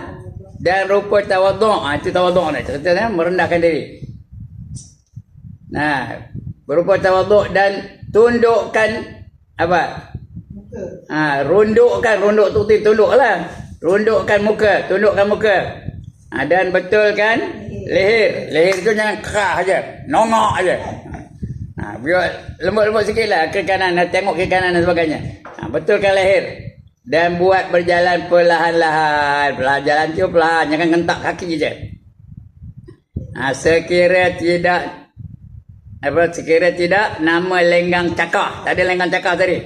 Dan rupa tawaduk, itu tawaduk lah, ceritanya merendahkan diri. Nah, berupa tawaduk dan tundukkan apa? Runduk tu tunduk lah. Rundukkan muka, tundukkan muka. Dan betulkan leher. Leher tu jangan kerah aja, nongok aja. Biar lembut-lembut sikit lah ke kanan, tengok ke kanan dan sebagainya. Betulkan leher. Dan buat berjalan perlahan-lahan. Jalan tu perlahan, jangan gentak kaki je. Sekira tidak nama lenggang cakar. Tak ada lenggang cakar tadi.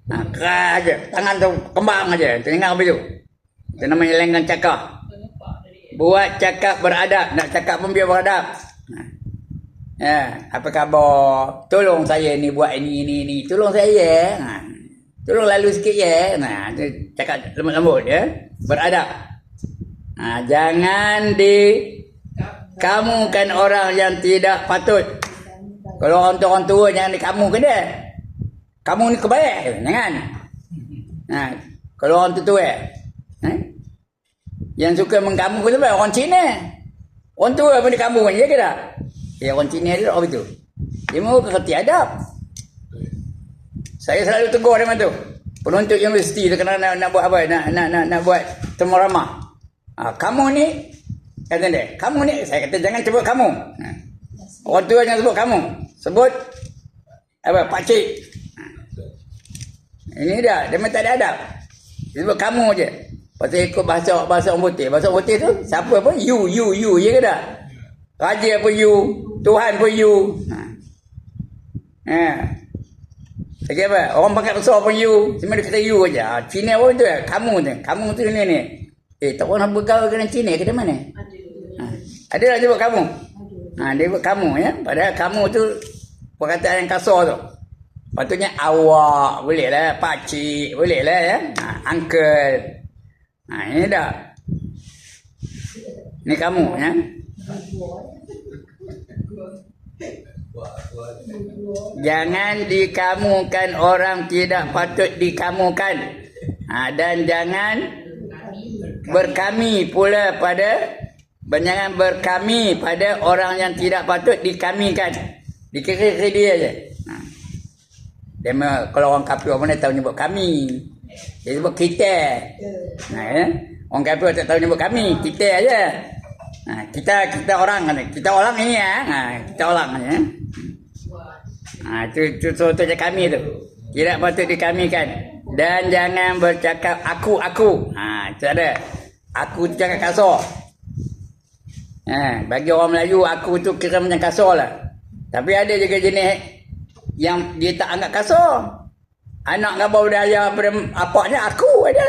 Kerah aja, tangan tu kembang aja, tengah apa tu. Itu namanya lenggang cakar. Buat cakap beradab, nak cakap pun biar beradab. Apa khabar? Tolong saya ni buat ini. Tolong saya. Tolong lalu sikit ya. Cakap lembut-lembut ya. Beradab. Jangan dikamukan orang yang tidak patut. Kalau orang tua jangan dikamukan dia. Kamu ni kebaik, jangan. Kalau orang tua yang suka mengkamu tu orang Cina. Orang tua pun dikamu, ya ke tak? Orang Cina dia orang itu. Dia mahu kerti adab. Saya selalu tegur dia tu. Penuntut universiti tu kena nak buat apa? Nak buat temu ramah. Kamu ni, kata dia, kamu ni, saya kata jangan sebut kamu. Orang tua jangan sebut kamu. Sebut apa? Pakcik. Ini dah, dia memang tak ada adab. Dia sebut kamu je. Pasal ikut bahasa orang putih. Bahasa orang putih tu, siapa pun you, ya ke tak? Raja pun you, Tuhan pun you. Lagi apa? Orang pangkat besar pun you. Semua dia kata you aja. Cina pun tu kamu tu. Kamu tu ni. Tak orang bergaul dengan Cina ke mana? Ada lah sebut kamu. Dia sebut kamu ya. Padahal kamu tu perkataan yang kasar tu. Patutnya awak, boleh lah. Pakcik, boleh lah ya. Uncle. Ini dah. Ini kamu ya. Jangan dikamukan orang tidak patut dikamukan. Dan jangan berkami pula jangan berkami pada orang yang tidak patut dikamikan. Dikira-kira dia je. Dia kalau orang kafir mana tahu nyebut kami. Dia sebut kita. Orang kafir tak tahu nyebut kami, kita aja. Kita orang ni. Kita orang ini ya. Kita orang ni ya. Itu contohnya kami tu. Tidak patut dikamikan. Dan jangan bercakap aku. Itu ada. Aku tu jangan kasar. Bagi orang Melayu aku tu kira macam kasar lah. Tapi ada juga jenis yang dia tak anggap kasar. Anak ngabau budaya apaknya aku aja.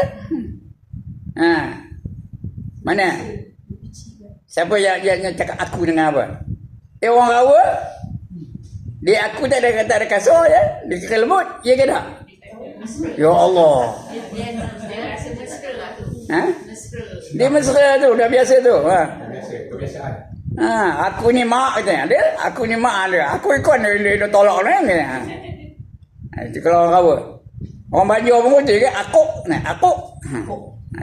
Mana? Siapa yang cakap aku dengan apa? Orang rawa. Dia aku tak ada kasar ya. Dia kira lembut. Ya ke tak? Ya Allah. Dia mesra tu. Dah biasa tu. Kebiasaan. Aku ni mak katanya. Dia, aku ni mak dia. Aku ikut dia tolak ni. Itu kalau orang rawa. Orang baju pun putih ke? Aku.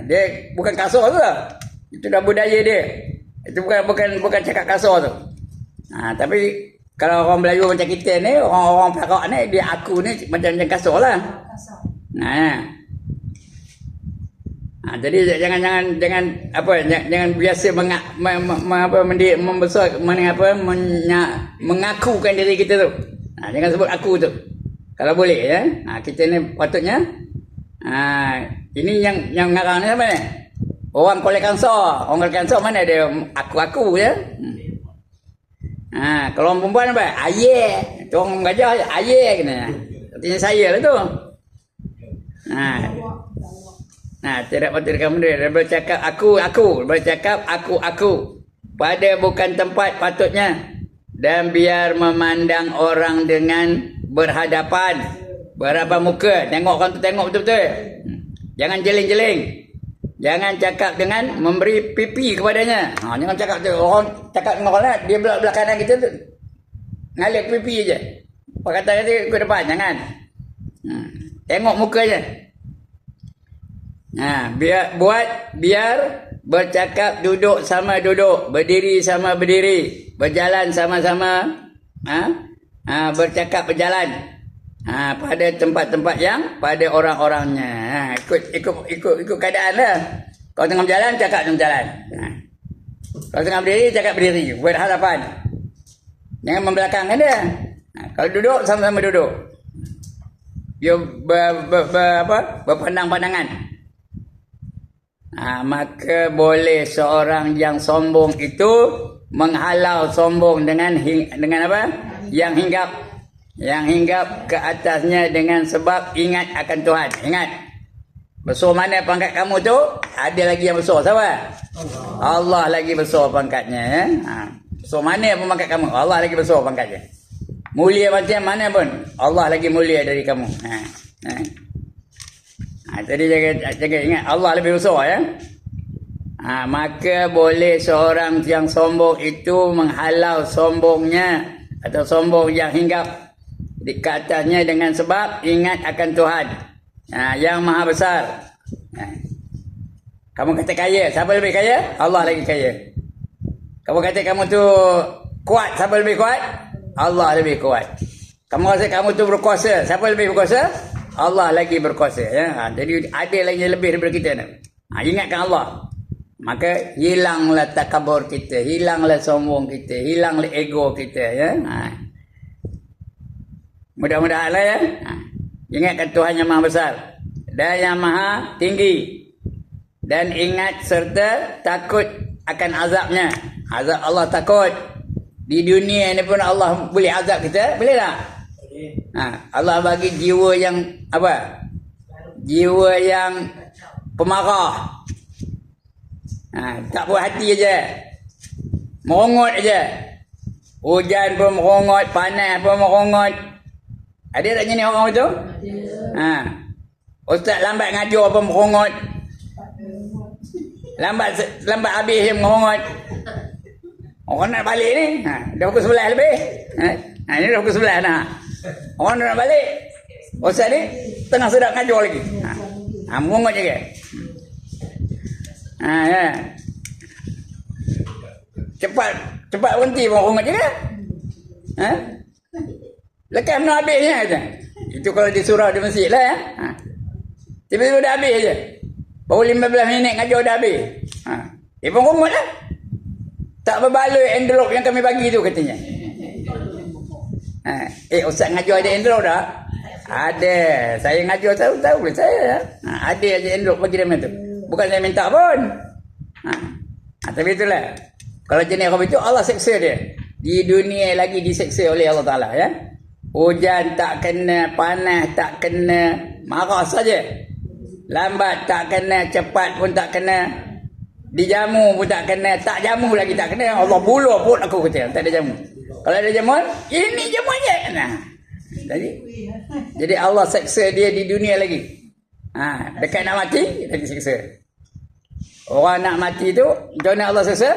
Dia bukan kasar tu lah. Itu dah budaya dia. Itu bukan cakap kasar tu. Tapi kalau orang Melayu macam kita ni, orang Perak ni, dia aku ni macam kasar lah. Jadi jangan biasa mengakukan diri kita tu. Jangan sebut aku tu. Kalau boleh ya. Kita ni patutnya ini yang ngarang ni apa ni? Orang Kuala Kangsar. Orang Kuala Kangsar mana ada aku ya. Kalau orang perempuan apa? Ayah. Tu orang gajah ayah kena. Artinya saya lah tu. Tidak patut kamu dia bercakap aku. Bercakap aku. Pada bukan tempat patutnya. Dan biar memandang orang dengan berhadapan. Berhadapan muka. Tengok orang tu tengok betul-betul. Jangan jeling-jeling. Jangan cakap dengan memberi pipi kepadanya. Jangan cakap tu. Orang cakap dengan orang dia belah kanan kita tu. Ngalir pipi je. Perkataan dia ikut depan. Jangan. Tengok mukanya. Biar bercakap duduk sama duduk, berdiri sama berdiri, berjalan sama-sama, bercakap berjalan. Pada tempat-tempat yang pada orang-orangnya. Ikut keadaan lah. Kalau tengah berjalan, cakap tengah berjalan. Kalau tengah berdiri, cakap berdiri, berhadapan. Jangan membelakangkan dia. Kalau duduk, sama-sama duduk. Dia berpandang-pandangan. Maka boleh seorang yang sombong itu menghalau sombong dengan apa? Yang hinggap ke atasnya dengan sebab ingat akan Tuhan. Ingat. Besar mana pangkat kamu tu? Ada lagi yang besar. Siapa? Allah lagi besar pangkatnya. Besar mana pun pangkat kamu? Allah lagi besar pangkatnya. Mulia macam mana pun, Allah lagi mulia dari kamu. Jadi jaga ingat, Allah lebih besar ya. Maka boleh seorang yang sombong itu menghalau sombongnya atau sombong yang hinggap di atasnya dengan sebab ingat akan Tuhan yang maha besar. Kamu kata kaya, siapa lebih kaya? Allah lagi kaya. Kamu kata kamu tu kuat, siapa lebih kuat? Allah lebih kuat. Kamu rasa kamu tu berkuasa, siapa lebih berkuasa? Allah lagi berkuasa ya. Jadi ada lagi yang lebih daripada kita ni. Ingatkan Allah. Maka hilanglah takabur kita, hilanglah sombong kita, hilanglah ego kita ya. Mudah-mudahanlah ya. Ingatkan Tuhan yang maha besar dan yang maha tinggi. Dan ingat serta takut akan azabnya. Azab Allah takut. Di dunia ni pun Allah boleh azab kita, boleh tak? Allah bagi jiwa yang apa? Jiwa yang pemarah. Tak puas hati aja. Merongot aja. Hujan pun merongot, panas pun merongot. Ada tak jenis orang tu? Ustaz lambat ngajar pun merongot. Lambat habis dia merongot. Orang nak balik ni. Dah pukul 11 lebih. Ini dah pukul 11 dah. Orang nak balik. Ustaz ni tengah sedap ngajar lagi. Merongot je ke? Ya. Cepat berhenti pun merongot je ke? Lekas mana habisnya je. Itu kalau di surau di masjid lah ya. Tiba-tiba dah habis je. Baru 15 minit ngajar dah habis. Dia pun merongot lah. Tak berbaloi envelope yang kami bagi tu katanya. Ustaz ngajar ada envelope tak? Ada. Saya ngajar tahu boleh saya. Ada aja envelope bagi dia tu. Bukan saya minta pun. Tapi itulah. Kalau jenis orang itu Allah seksa dia. Di dunia lagi diseksa oleh Allah Ta'ala ya. Hujan tak kena, panas tak kena, marah saja. Lambat tak kena, cepat pun tak kena. Dijamu pun tak kena, tak jamu lagi tak kena. Allah buluh pun aku kata, tak ada jamu. Kalau ada jamuan, ini jamuannya. Jadi Allah seksa dia di dunia lagi. Dekat nak mati, lagi seksa. Orang nak mati tu, macam mana Allah seksa?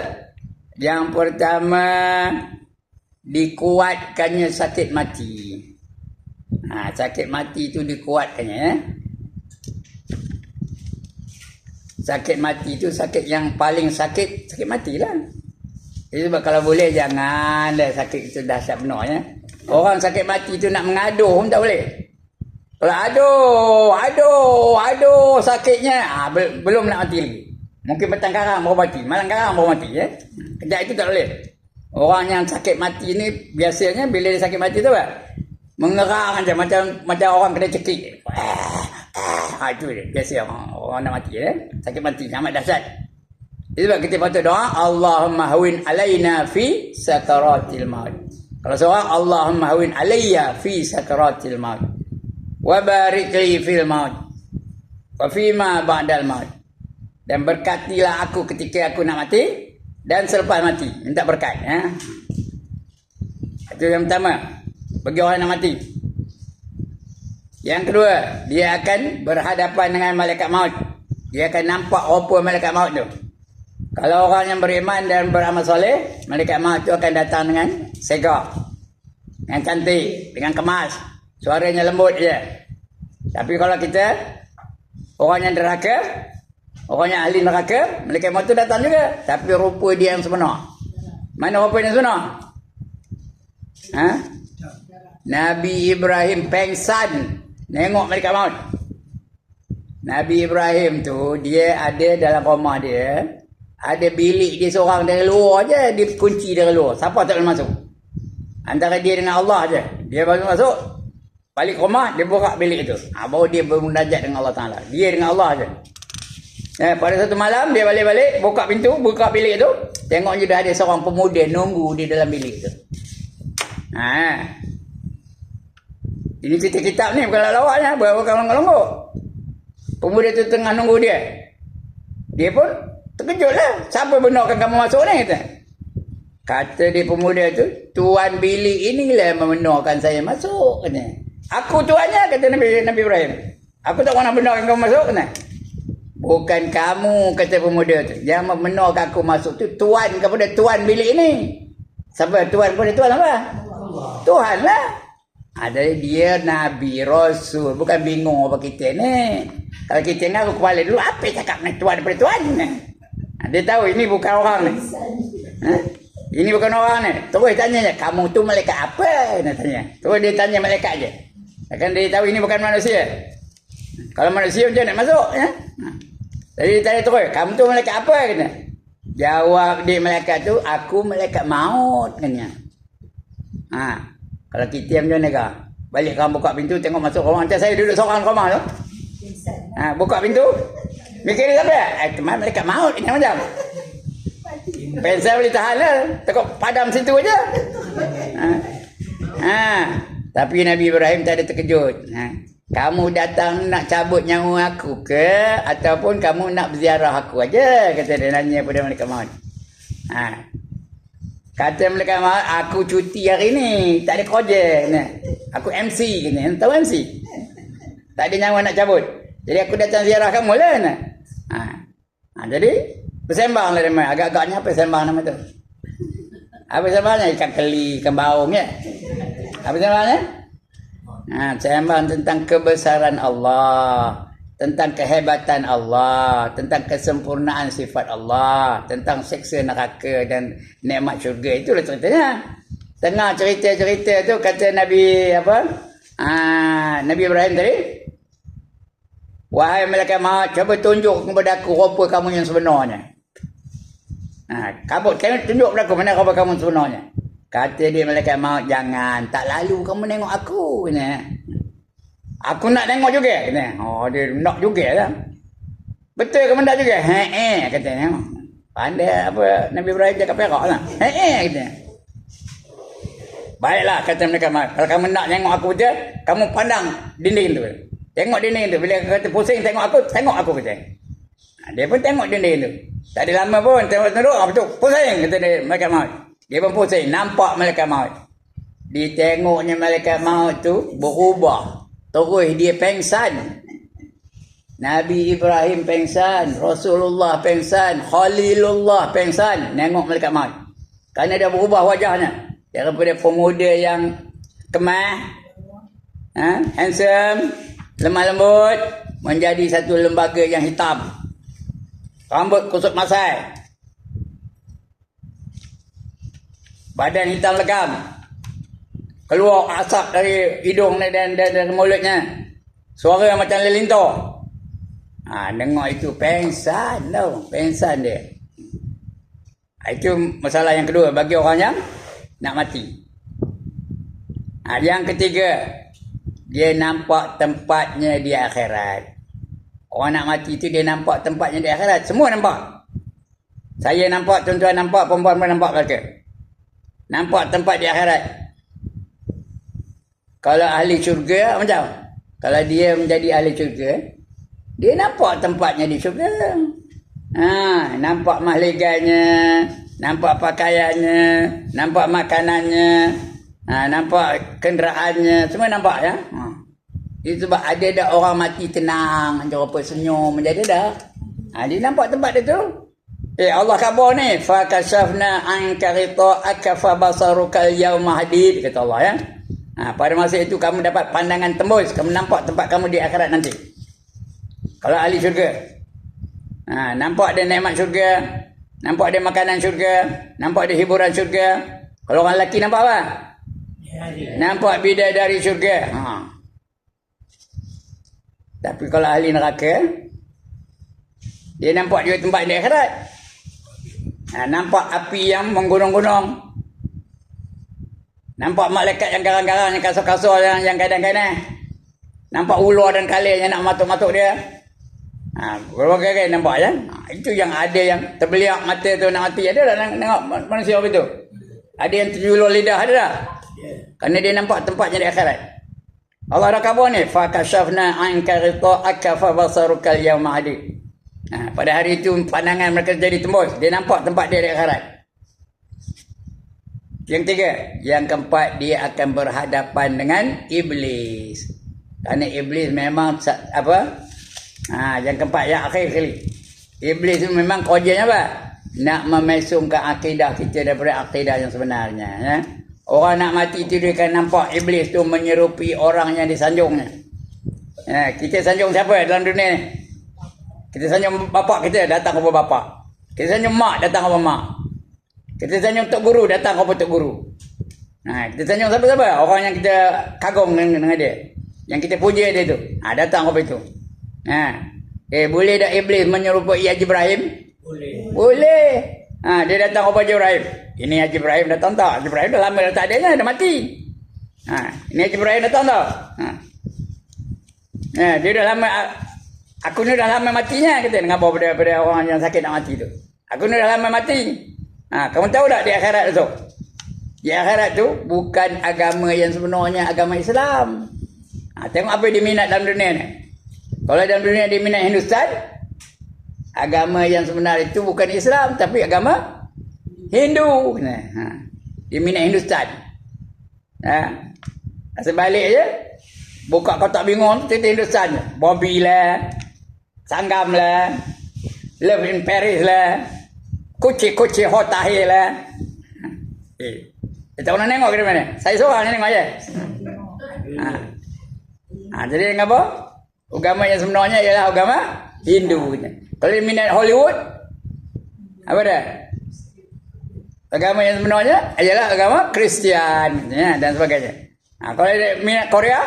Yang pertama, dikuatkannya sakit mati. Sakit mati tu dikuatkannya ya. Sakit mati tu sakit yang paling sakit mati lah. Jadi sebab kalau boleh janganlah sakit itu dahsyat benar ya. Orang sakit mati tu nak mengadu pun tak boleh. Kalau aduh sakitnya, belum nak mati lagi. Mungkin petang karang baru mati, malam karang baru mati ya. Kejap itu tak boleh. Orang yang sakit mati ni biasanya bila dia sakit mati tu mengerang aja macam orang kena cekik. Itu dia biasa orang nak mati ya. Sakit mati amat dahsyat. Itu sebab kita patut doa Allahumma hawin alaina fi sakaratil maut. Kalau seorang Allahumma hawin alayya fi sakaratil maut wa barik li fil maut. Wa fima ba'dal maut. Dan berkatilah aku ketika aku nak mati dan selepas mati. Minta berkat. Itu yang pertama. Bagi orang nak mati. Yang kedua, dia akan berhadapan dengan malaikat maut. Dia akan nampak rupa malaikat maut tu. Kalau orang yang beriman dan beramal soleh, malaikat maut tu akan datang dengan segak, dengan cantik, dengan kemas. Suaranya lembut je. Tapi kalau kita orang yang derhaka, orang yang ahli neraka, malaikat maut tu datang juga. Tapi rupa dia yang sebenar. Mana rupa yang sebenar? Nabi Ibrahim pengsan nengok malaikat maut. Nabi Ibrahim tu dia ada dalam rumah dia, ada bilik dia seorang dari luar je, dia kunci dari luar. Siapa tak boleh masuk? Antara dia dengan Allah je. Dia baru masuk, balik rumah, dia buka bilik itu. Baru dia bermunajat dengan Allah Ta'ala. Dia dengan Allah je. Pada satu malam, dia balik-balik, buka pintu, buka bilik itu. Tengok je dah ada seorang pemuda nunggu di dalam bilik itu. Ini cerita kitab ni, bukan lawaknya. Berapa kalong-kalong. Pemuda tu tengah nunggu dia. Dia pun terkejut lah. Siapa benarkan kamu masuk ni? Kata dia pemuda tu, tuan bilik inilah yang membenarkan saya masuk. Kata. Aku tuannya, kata Nabi Ibrahim. Aku tak pernah benarkan kamu masuk. Kata. Bukan kamu, kata pemuda tu. Yang membenarkan aku masuk tu tuan kepada tuan bilik ini. Siapa tuan kepada tuan apa? Tuhan lah. Jadi dia Nabi Rasul. Bukan bingung apa kita ni. Kalau kita ni aku kepala dulu, apa cakap ni tuan daripada tuan ni? Dia tahu ini bukan orang ni. Ini bukan orang ni. Terus tanya je, kamu tu malaikat apa? Dia tanya. Terus dia tanya malaikat je. Kan dia tahu ini bukan manusia. Kalau manusia macam nak masuk? Jadi dia tanya terus, kamu tu malaikat apa? Kata. Jawab dia malaikat tu, aku malaikat maut. Kata. Kalau kita macam ni kah? Balik kamu buka pintu, tengok masuk rumah. Macam saya duduk seorang rumah tu. Buka pintu. Mikir dia apa? Kemana malaikat maut ini macam. Pensel boleh tahan lah. Tekuk padam situ aja. Tapi Nabi Ibrahim tak ada terkejut. Kamu datang nak cabut nyawa aku ke? Ataupun kamu nak berziarah aku aja? Kata dia nanya pada malaikat maut. Kata malaikat maut, aku cuti hari ni. Tak ada kerja. Aku MC. Tahu MC? Tak ada nyawa nak cabut. Jadi aku datang ziarah kamu lah. Jadi bersembang lah nama. Agak-agaknya apa sembang nama tu? Apa sembangnya? Ikan keli, ikan baung ya. Apa sembangnya? Sembang tentang kebesaran Allah, tentang kehebatan Allah, tentang kesempurnaan sifat Allah, tentang seksa neraka dan nikmat syurga. Itulah ceritanya. Tengah cerita-cerita tu kata Nabi apa? Nabi Ibrahim tadi, wahai malaikat maut, cuba tunjuk kepada aku rupa kamu yang sebenarnya. Kamu tunjuk kepada aku mana rupa kamu sebenarnya. Kata dia malaikat maut, jangan, tak lalu kamu tengok aku. Aku nak tengok juga. Dia nak juga lah. Betul kamu nak juga? Katanya. Pandai apa Nabi Ibrahim cakap perak lah. Katanya. Baiklah, kata malaikat maut. Kalau kamu nak tengok aku betul, kamu pandang dinding tu. Tengok dinding tu. Bila kata pusing tengok aku kata. Dia pun tengok dinding tu. Tak ada lama pun tengok betul. Pusing kata dia malaikat maut. Dia pun pusing, nampak malaikat maut. Ditengoknya malaikat maut tu berubah. Terus dia pengsan. Nabi Ibrahim pengsan, Rasulullah pengsan, Khalilullah pengsan. Nengok malaikat maut. Kerana dia berubah wajahnya. Daripada pemuda yang kemah, handsome, lemah lembut, menjadi satu lembaga yang hitam. Rambut kusut masai. Badan hitam legam. Keluar asap dari hidung dan mulutnya. Suara macam lelintor. Dengar itu pengsan tau. Pengsan dia. Itu masalah yang kedua bagi orang yang nak mati. Yang ketiga, dia nampak tempatnya di akhirat. Orang nak mati itu dia nampak tempatnya di akhirat. Semua nampak. Saya nampak, tuan-tuan nampak, perempuan pun nampak mereka. Nampak tempat di akhirat. Kalau ahli syurga macam? Kalau dia menjadi ahli syurga, Dia nampak tempatnya di syurga. Nampak mahligannya, nampak pakaiannya, nampak makanannya, nampak kenderaannya, semua nampak ya. Itu sebab ada orang mati tenang, macam apa senyum, menjadi dah. Dia nampak tempat dia tu. Allah khabar ni, fa kashafna anka ghita'aka fa basaruka al-yawma hadid, kata Allah ya. Pada masa itu kamu dapat pandangan tembus, kamu nampak tempat kamu di akhirat nanti. Kalau ahli syurga, nampak dia nikmat syurga, nampak dia makanan syurga, nampak dia hiburan syurga. Kalau orang lelaki nampak apa? Nampak bidadari syurga. Tapi kalau ahli neraka, dia nampak juga tempat di akhirat. Nampak api yang menggunung-gunung. Nampak malaikat yang garang-garang, yang kasar-kasar, yang kadang-kadang. Nampak ular dan kali yang nak matuk-matuk dia. Berbagai nampak ya. Itu yang ada yang terbeliak mata tu nak mati. Ada tak tengok manusia begitu? Ada yang terjulur lidah, ada tak? Kerana dia nampak tempatnya di akhirat. Allah dah khabar ni, fa kashafna anka ghita'aka fa basaruka al-yawma hadid. Pada hari itu pandangan mereka jadi tembus. Dia nampak tempat dia di akhirat. Yang tiga, yang keempat, dia akan berhadapan dengan iblis. Kerana iblis memang apa? Yang keempat, yang akhir sekali. Iblis itu memang kerjanya apa? Nak memesongkan akidah kita daripada akidah yang sebenarnya. Ya? Orang nak mati itu dia akan nampak iblis tu menyerupi orang yang disanjungnya. Kita sanjung siapa dalam dunia ni? Kita sanjung bapak kita, datang kepada bapak. Kita sanjung mak, datang kepada mak. Kita sanjung tok guru, datang kepada tok guru. Kita sanjung siapa-siapa? Orang yang kita kagum dengan dia. Yang kita puja dia tu. Datang kepada itu. Boleh tak iblis menyerupai Haji Ibrahim? Boleh. Dia datang kepada Haji Ibrahim. Ini Haji Ibrahim datang tak? Haji Ibrahim dah lama dah tak ada, dah mati. Ini Haji Ibrahim datang tak? Dia dah lama, aku ni dah lama matinya, kata dengan apa pada orang yang sakit nak mati tu. Aku ni dah lama mati. Kamu tahu tak di akhirat tu? Di akhirat tu bukan agama yang sebenarnya, agama Islam. Tengok apa yang diminat dalam dunia ni. Kalau dalam dunia diminat Hindustan, agama yang sebenar itu bukan Islam, tapi agama Hindu. Diminat Hindustan. Sebalik je, buka kotak bingung, cerita Hindustan. Bobby lah, Sanggam lah, Love in Paris lah, Kuci Hotahir lah. Kita nak tengok ke mana? Saya seorang ni tengok je. Jadi apa? Agama yang sebenarnya ialah agama Hindu. Kalau minat Hollywood, apa dah? Agama yang sebenarnya ialah agama Kristian, dan sebagainya. Kalau minat Korea,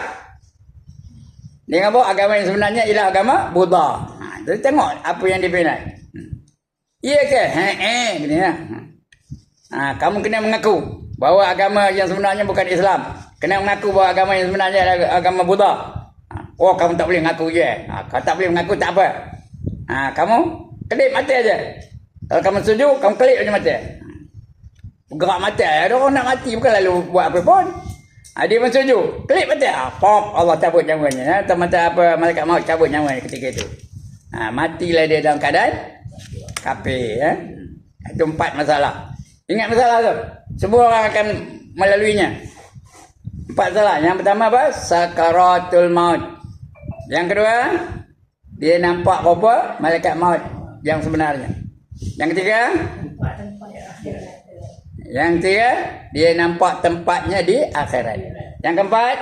dia apa? Agama yang sebenarnya ialah agama Buddha. Jadi tengok apa yang diminat. Iya ke? Gini lah. Kamu kena mengaku bahawa agama yang sebenarnya bukan Islam. Kena mengaku bahawa agama yang sebenarnya adalah agama Buddha. Kamu tak boleh mengaku je. Kalau tak boleh mengaku tak apa. Kamu kelip mata aja. Kalau kamu setuju, kamu kelip je mata. Gerak mata. Ada orang nak mati bukan lalu buat apa pun. Dia pun setuju. Kelip mata. Pop, Allah cabut nyawanya. Atau mata apa, malaikat maut cabut nyawanya ketika itu. Matilah dia dalam keadaan kafir. Itu 4 masalah. Ingat masalah tu. Semua orang akan melaluinya. 4 masalah. Yang pertama apa? Sakaratul maut. Yang kedua, dia nampak apa? Malaikat maut yang sebenarnya. Yang ketiga, dia nampak tempatnya di akhirat. Yang keempat,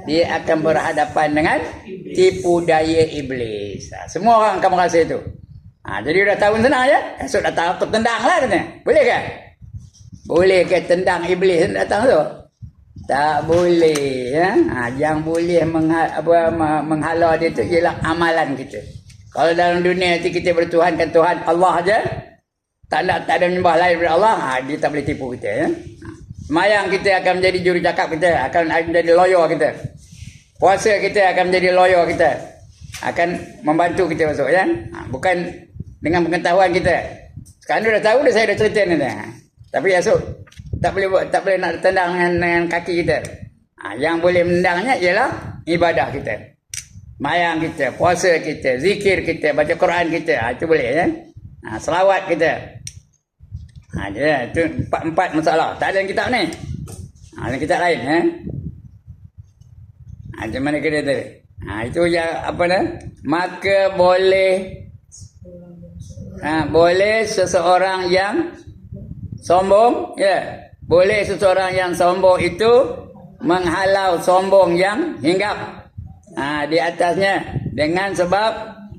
dia akan berhadapan dengan tipu daya iblis. Semua orang akan merasa itu. Jadi udah tahu senang ya. Esok datang aku tendang lah katanya. Boleh ke? Boleh ke tendang iblis datang tu? Tak boleh ya. Yang boleh menghalau dia tu ialah amalan kita. Kalau dalam dunia ni kita bertuhankan Tuhan Allah aja, tak ada menyembah lain daripada Allah, dia tak boleh tipu kita ya. Semayang kita akan menjadi juru cakap kita, akan menjadi lawyer kita. Puasa kita akan menjadi lawyer kita. Akan membantu kita masuk ya. Bukan dengan pengetahuan kita. Sekarang dah tahu saya dah cerita ni. Tapi esok tak boleh nak tendang dengan kaki kita. Yang boleh menendangnya ialah ibadah kita. mayang kita, puasa kita, zikir kita, baca Quran kita, itu boleh ya. Selawat kita. Itu empat masalah. Tak ada dalam kitab ni. Dalam kitab lain ya. Macam mana kita tadi? Itu yang apa dah? Maka boleh boleh seseorang yang sombong, ya. Boleh seseorang yang sombong itu menghalau sombong yang hinggap di atasnya dengan sebab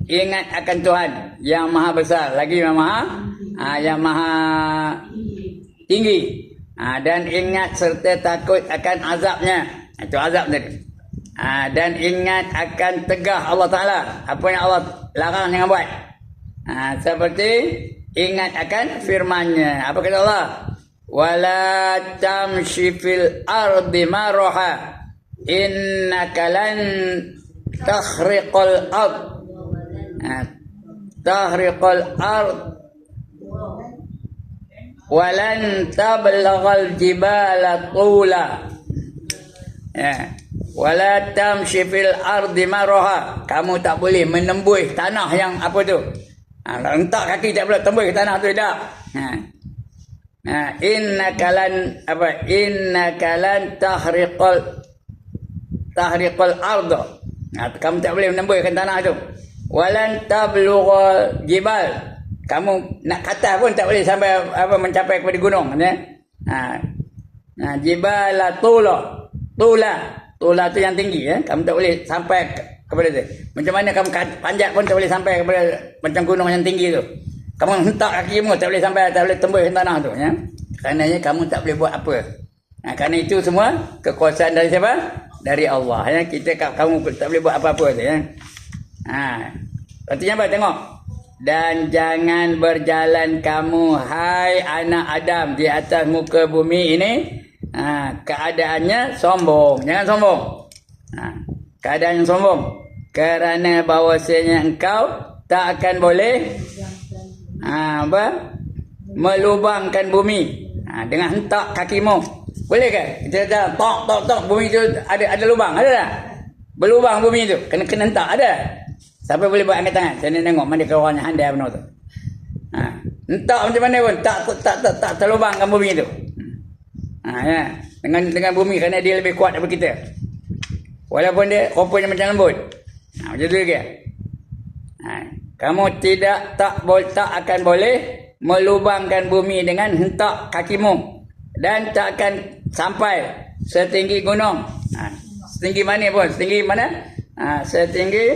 ingat akan Tuhan yang maha besar, lagi yang maha tinggi, dan ingat serta takut akan azabnya. Itu azab tadi. Dan ingat akan tegah Allah Ta'ala, apa yang Allah larang jangan buat. Seperti ingat akan firman-Nya. Apa kata Allah? Wala tamshi fil ardi maraha innaka lan takhriqal ard. Takhriqal ard walan tablaghal jibala tula. Wala tamshi fil ardi maraha. Kamu tak boleh menembus tanah yang apa tu? Rentak kaki tak boleh tembus tanah tu, tak. Innaka lan tahriqal ard. Kamu tak boleh menembuskan tanah tu. Walan tablughal jibal. Kamu nak kata pun tak boleh sampai mencapai kepada gunung, ya. Jibala tula tu yang tinggi, ya. Kamu tak boleh sampai kepada tu. Macam mana kamu panjat pun tak boleh sampai kepada macam gunung yang tinggi tu. Kamu hentak kakimu tak boleh sampai, tak boleh tembus tanah tu, ya. Karenanya kamu tak boleh buat apa. Kerana itu semua kekuasaan dari siapa? Dari Allah, ya. Kamu tak boleh buat apa-apa tu, ya. Artinya apa? Tengok. Dan jangan berjalan kamu, hai anak Adam, di atas muka bumi ini keadaannya sombong. Jangan sombong. Keadaan yang sombong. Kerana bahawasanya engkau tak akan boleh melubangkan bumi dengan hentak kakimu. Boleh ke? Kita tok bumi tu ada lubang, ada tak? Berlubang bumi tu, kena hentak, ada. Siapa boleh buat angkat tangan? Saya nak tengok mana kawan yang handai benar tu. Hentak macam mana pun tak terlubangkan bumi tu. Ya. Dengan bumi, kerana dia lebih kuat daripada kita. Walaupun dia rupanya macam lembut. Macam tu ke? Kamu tak akan boleh melubangkan bumi dengan hentak kakimu, dan tak akan sampai setinggi gunung. Setinggi mana pun, setinggi mana? Setinggi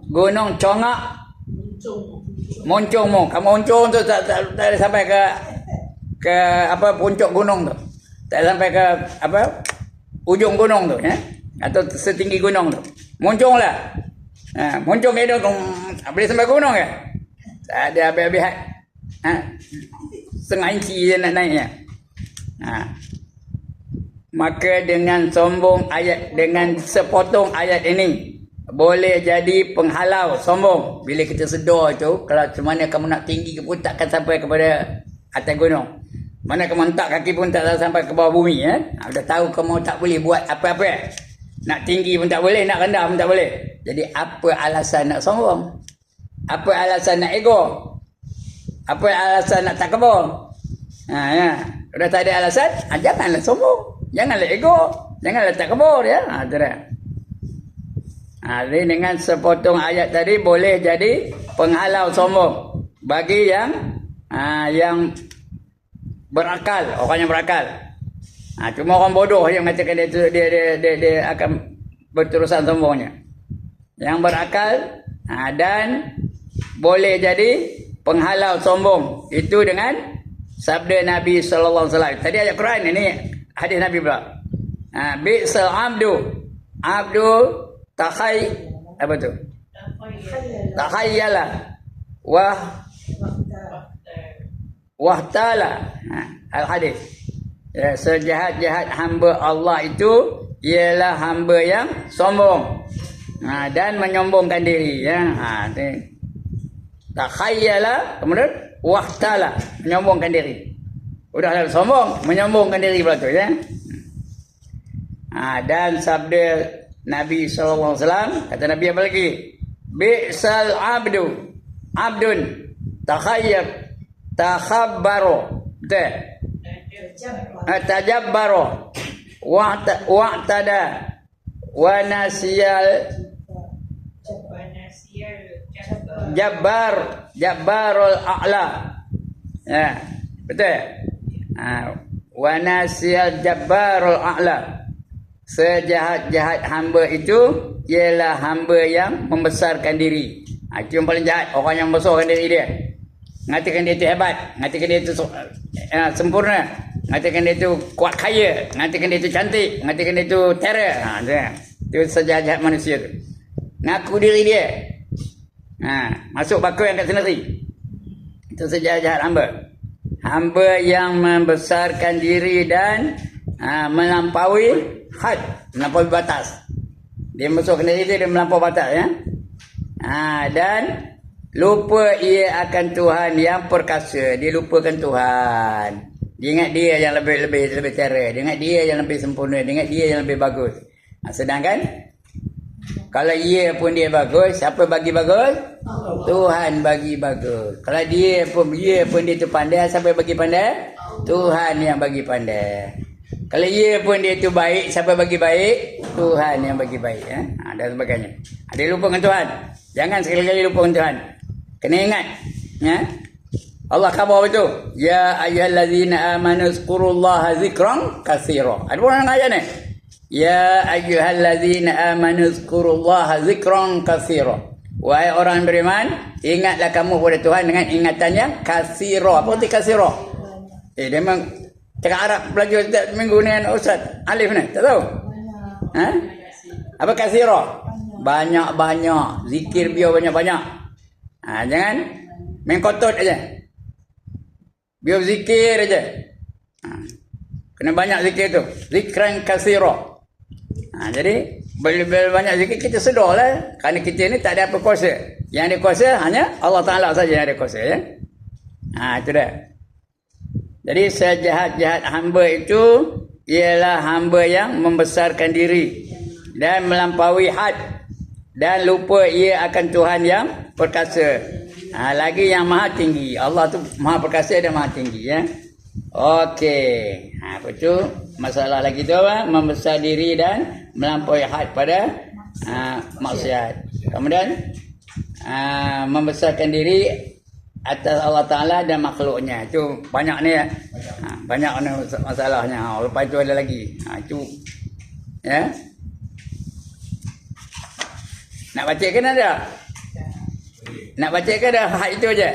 gunung Congak Moncongmu. Kamu moncong tu tak ada sampai ke puncak gunung tu. Tak sampai ke ujung gunung tu, ya. Atau setinggi gunung tu. Monconglah. Moncong ke dia boleh sampai gunung ke? Tak ada habis-habis. Setengah inci je nak naiknya. Maka dengan sombong dengan sepotong ayat ini boleh jadi penghalau sombong. Bila kita sedar tu, kalau macam mana kamu nak tinggi pun takkan sampai kepada atas gunung. Mana kamu hentak kaki pun tak sampai ke bawah bumi, ya. Dah tahu kamu tak boleh buat apa-apa. Nak tinggi pun tak boleh, nak rendah pun tak boleh. Jadi apa alasan nak sombong? Apa alasan nak ego? Apa alasan nak takabur? Ya. Dah tak ada alasan, janganlah sombong. Janganlah ego. Janganlah takabur, ya. Itu dah. Jadi dengan sepotong ayat tadi boleh jadi penghalau sombong bagi yang berakal, orang yang berakal. Cuma orang bodoh yang mengatakan dia akan berterusan sombongnya. Yang berakal dan boleh jadi penghalau sombong itu dengan sabda Nabi sallallahu alaihi wasallam. Tadi ayat Quran, ini hadis Nabi pula. Bi'sal abdu takhayyala wahtala. Al-hadis. Ya, sejahat-jahat hamba Allah itu ialah hamba yang sombong dan menyombongkan diri, ya. Takhayyala, kemudian wahtala, menyombongkan diri. Udahlah sombong, menyombongkan diri pula tu, ya. Dan sabda Nabi SAW, kata Nabi apa lagi? Bi'sal abdun takhabbaro. Betul? Tajabbaro wa'tada wa nasiyal jabbarul a'la. Ya, betul. Wa nasiyal jabbarul a'la. Sejahat-jahat hamba itu ialah hamba yang membesarkan diri. Itu yang paling jahat, orang yang membesarkan diri dia. Ngatakan dia itu hebat, ngatakan dia itu sempurna, ngatakan dia itu kuat kaya, ngatakan dia itu cantik, ngatakan dia itu terror. Itu sejahat-jahat manusia tu. Ngaku diri dia. Masuk bakul yang kat sendiri. Itu sejahat-jahat hamba. Hamba yang membesarkan diri dan melampaui had, melampaui batas. Dia membesarkan diri dia melampaui batas, ya. Dan lupa ia akan Tuhan yang perkasa. Dia lupakan Tuhan. Dia ingat dia yang lebih terror. Dia ingat dia yang lebih sempurna. Dia ingat dia yang lebih bagus. Sedangkan kalau ia pun dia bagus, siapa bagi bagus? Tuhan bagi bagus. Kalau dia pun dia tu pandai, siapa bagi pandai? Tuhan yang bagi pandai. Kalau ia pun dia tu baik, siapa bagi baik? Tuhan yang bagi baik, ya. Dan sebagainya. Dia lupakan Tuhan. Jangan sekali-kali lupakan Tuhan. Kena ingat, ya. Allah khabar betul. Ya ayyuhallazina amanu zkurullaha zikran katsira. Ada orang ayat ni. Ya ayyuhallazina amanu zkurullaha zikran katsira. Wahai orang beriman, ingatlah kamu kepada Tuhan dengan ingatan yang katsira. Apa arti katsira? Dia memang cakap Arab belajar minggu ni Ustaz Alif ni, tak tahu? Apa katsira? Banyak-banyak. Zikir biar banyak-banyak. Jangan main kotot aja. Biar zikir aja. Kena banyak zikir tu. Zikran katsira. Jadi bila banyak zikir kita sedarlah, kerana kita ni tak ada apa kuasa. Yang ada kuasa hanya Allah Taala saja yang ada kuasa, ya. Itu dah. Jadi sejahat-jahat hamba itu ialah hamba yang membesarkan diri dan melampaui had dan lupa ia akan Tuhan yang perkasa. Lagi yang maha tinggi. Allah tu maha perkasa dan maha tinggi, ya. Okey. Apa tu? Masalah lagi tu apa? Membesar diri dan melampaui had pada maksiat. Kemudian membesarkan diri atas Allah Ta'ala dan makhluknya. Itu banyak ni, ya. Banyak ni masalahnya. Lepas itu ada lagi. Itu, ya. Nak baca ke ada? Nak baca ke ada? Had itu aja.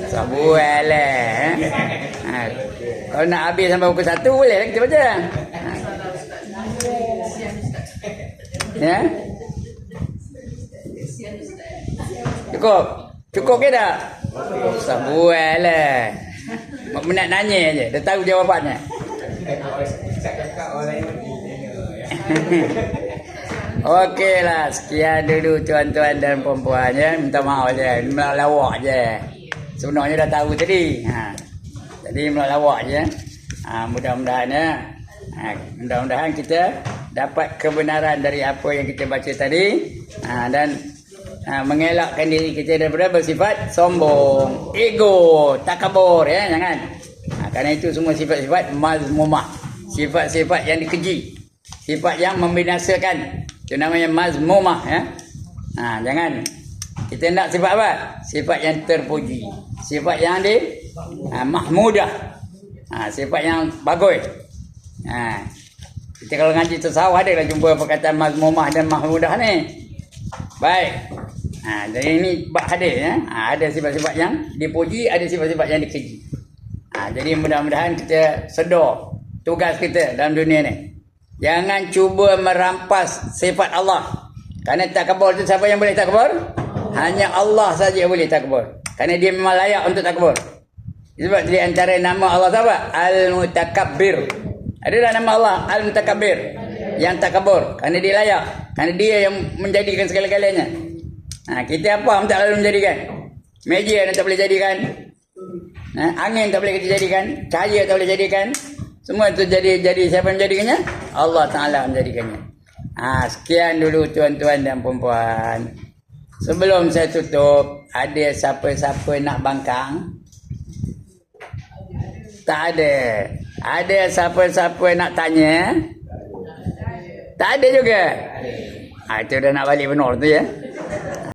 Sabuai lah. Kalau nak habis sampai pukul 1 boleh lah kita baca. Ya. Cukup ke tak? Sabuai lah. Nak nanya aja, dah tahu jawapannya. Okeylah, sekian dulu tuan-tuan dan puan-puan, ya. Minta maaf je, melawak je. Sebenarnya dah tahu tadi. Jadi melawak je. Mudah-mudahan, ya. Mudah-mudahan kita dapat kebenaran dari apa yang kita baca tadi, dan mengelakkan diri kita daripada bersifat sombong, ego, takabur, ya. Jangan. Kerana itu semua sifat-sifat mazmumah, sifat-sifat yang dikeji, sifat yang membinasakan. Itu namanya mazmumah, ya. Jangan. Kita nak sifat apa? Sifat yang terpuji, sifat yang mahmudah, sifat yang bagus. Kita kalau ngaji tasawuf ada lah jumpa perkataan mazmumah dan mahmudah ni. Baik. Jadi ini bab hadis, ya. Ada sifat-sifat yang dipuji, ada sifat-sifat yang dikeji. Jadi mudah-mudahan kita sedar tugas kita dalam dunia ni. Jangan cuba merampas sifat Allah. Kerana takabur tu siapa yang boleh takabur? Hanya Allah saja yang boleh takabur. Kerana dia memang layak untuk takabur. Sebab di antara nama Allah siapa? Al-Mutakabbir. Adalah nama Allah Al-Mutakabbir, yang takabur. Kerana dia layak. Kerana dia yang menjadikan segala-galanya. Kita apa yang tak lalu menjadikan? Meja yang tak boleh jadikan. Angin tak boleh kita jadikan. Cahaya tak boleh jadikan. Semua itu jadi siapa yang menjadikannya? Allah Ta'ala menjadikannya. Sekian dulu tuan-tuan dan puan-puan. Sebelum saya tutup, ada siapa-siapa nak bangkang? Tak ada. Ada siapa-siapa nak tanya? Tak ada juga. Itu dah nak balik benar tu ya.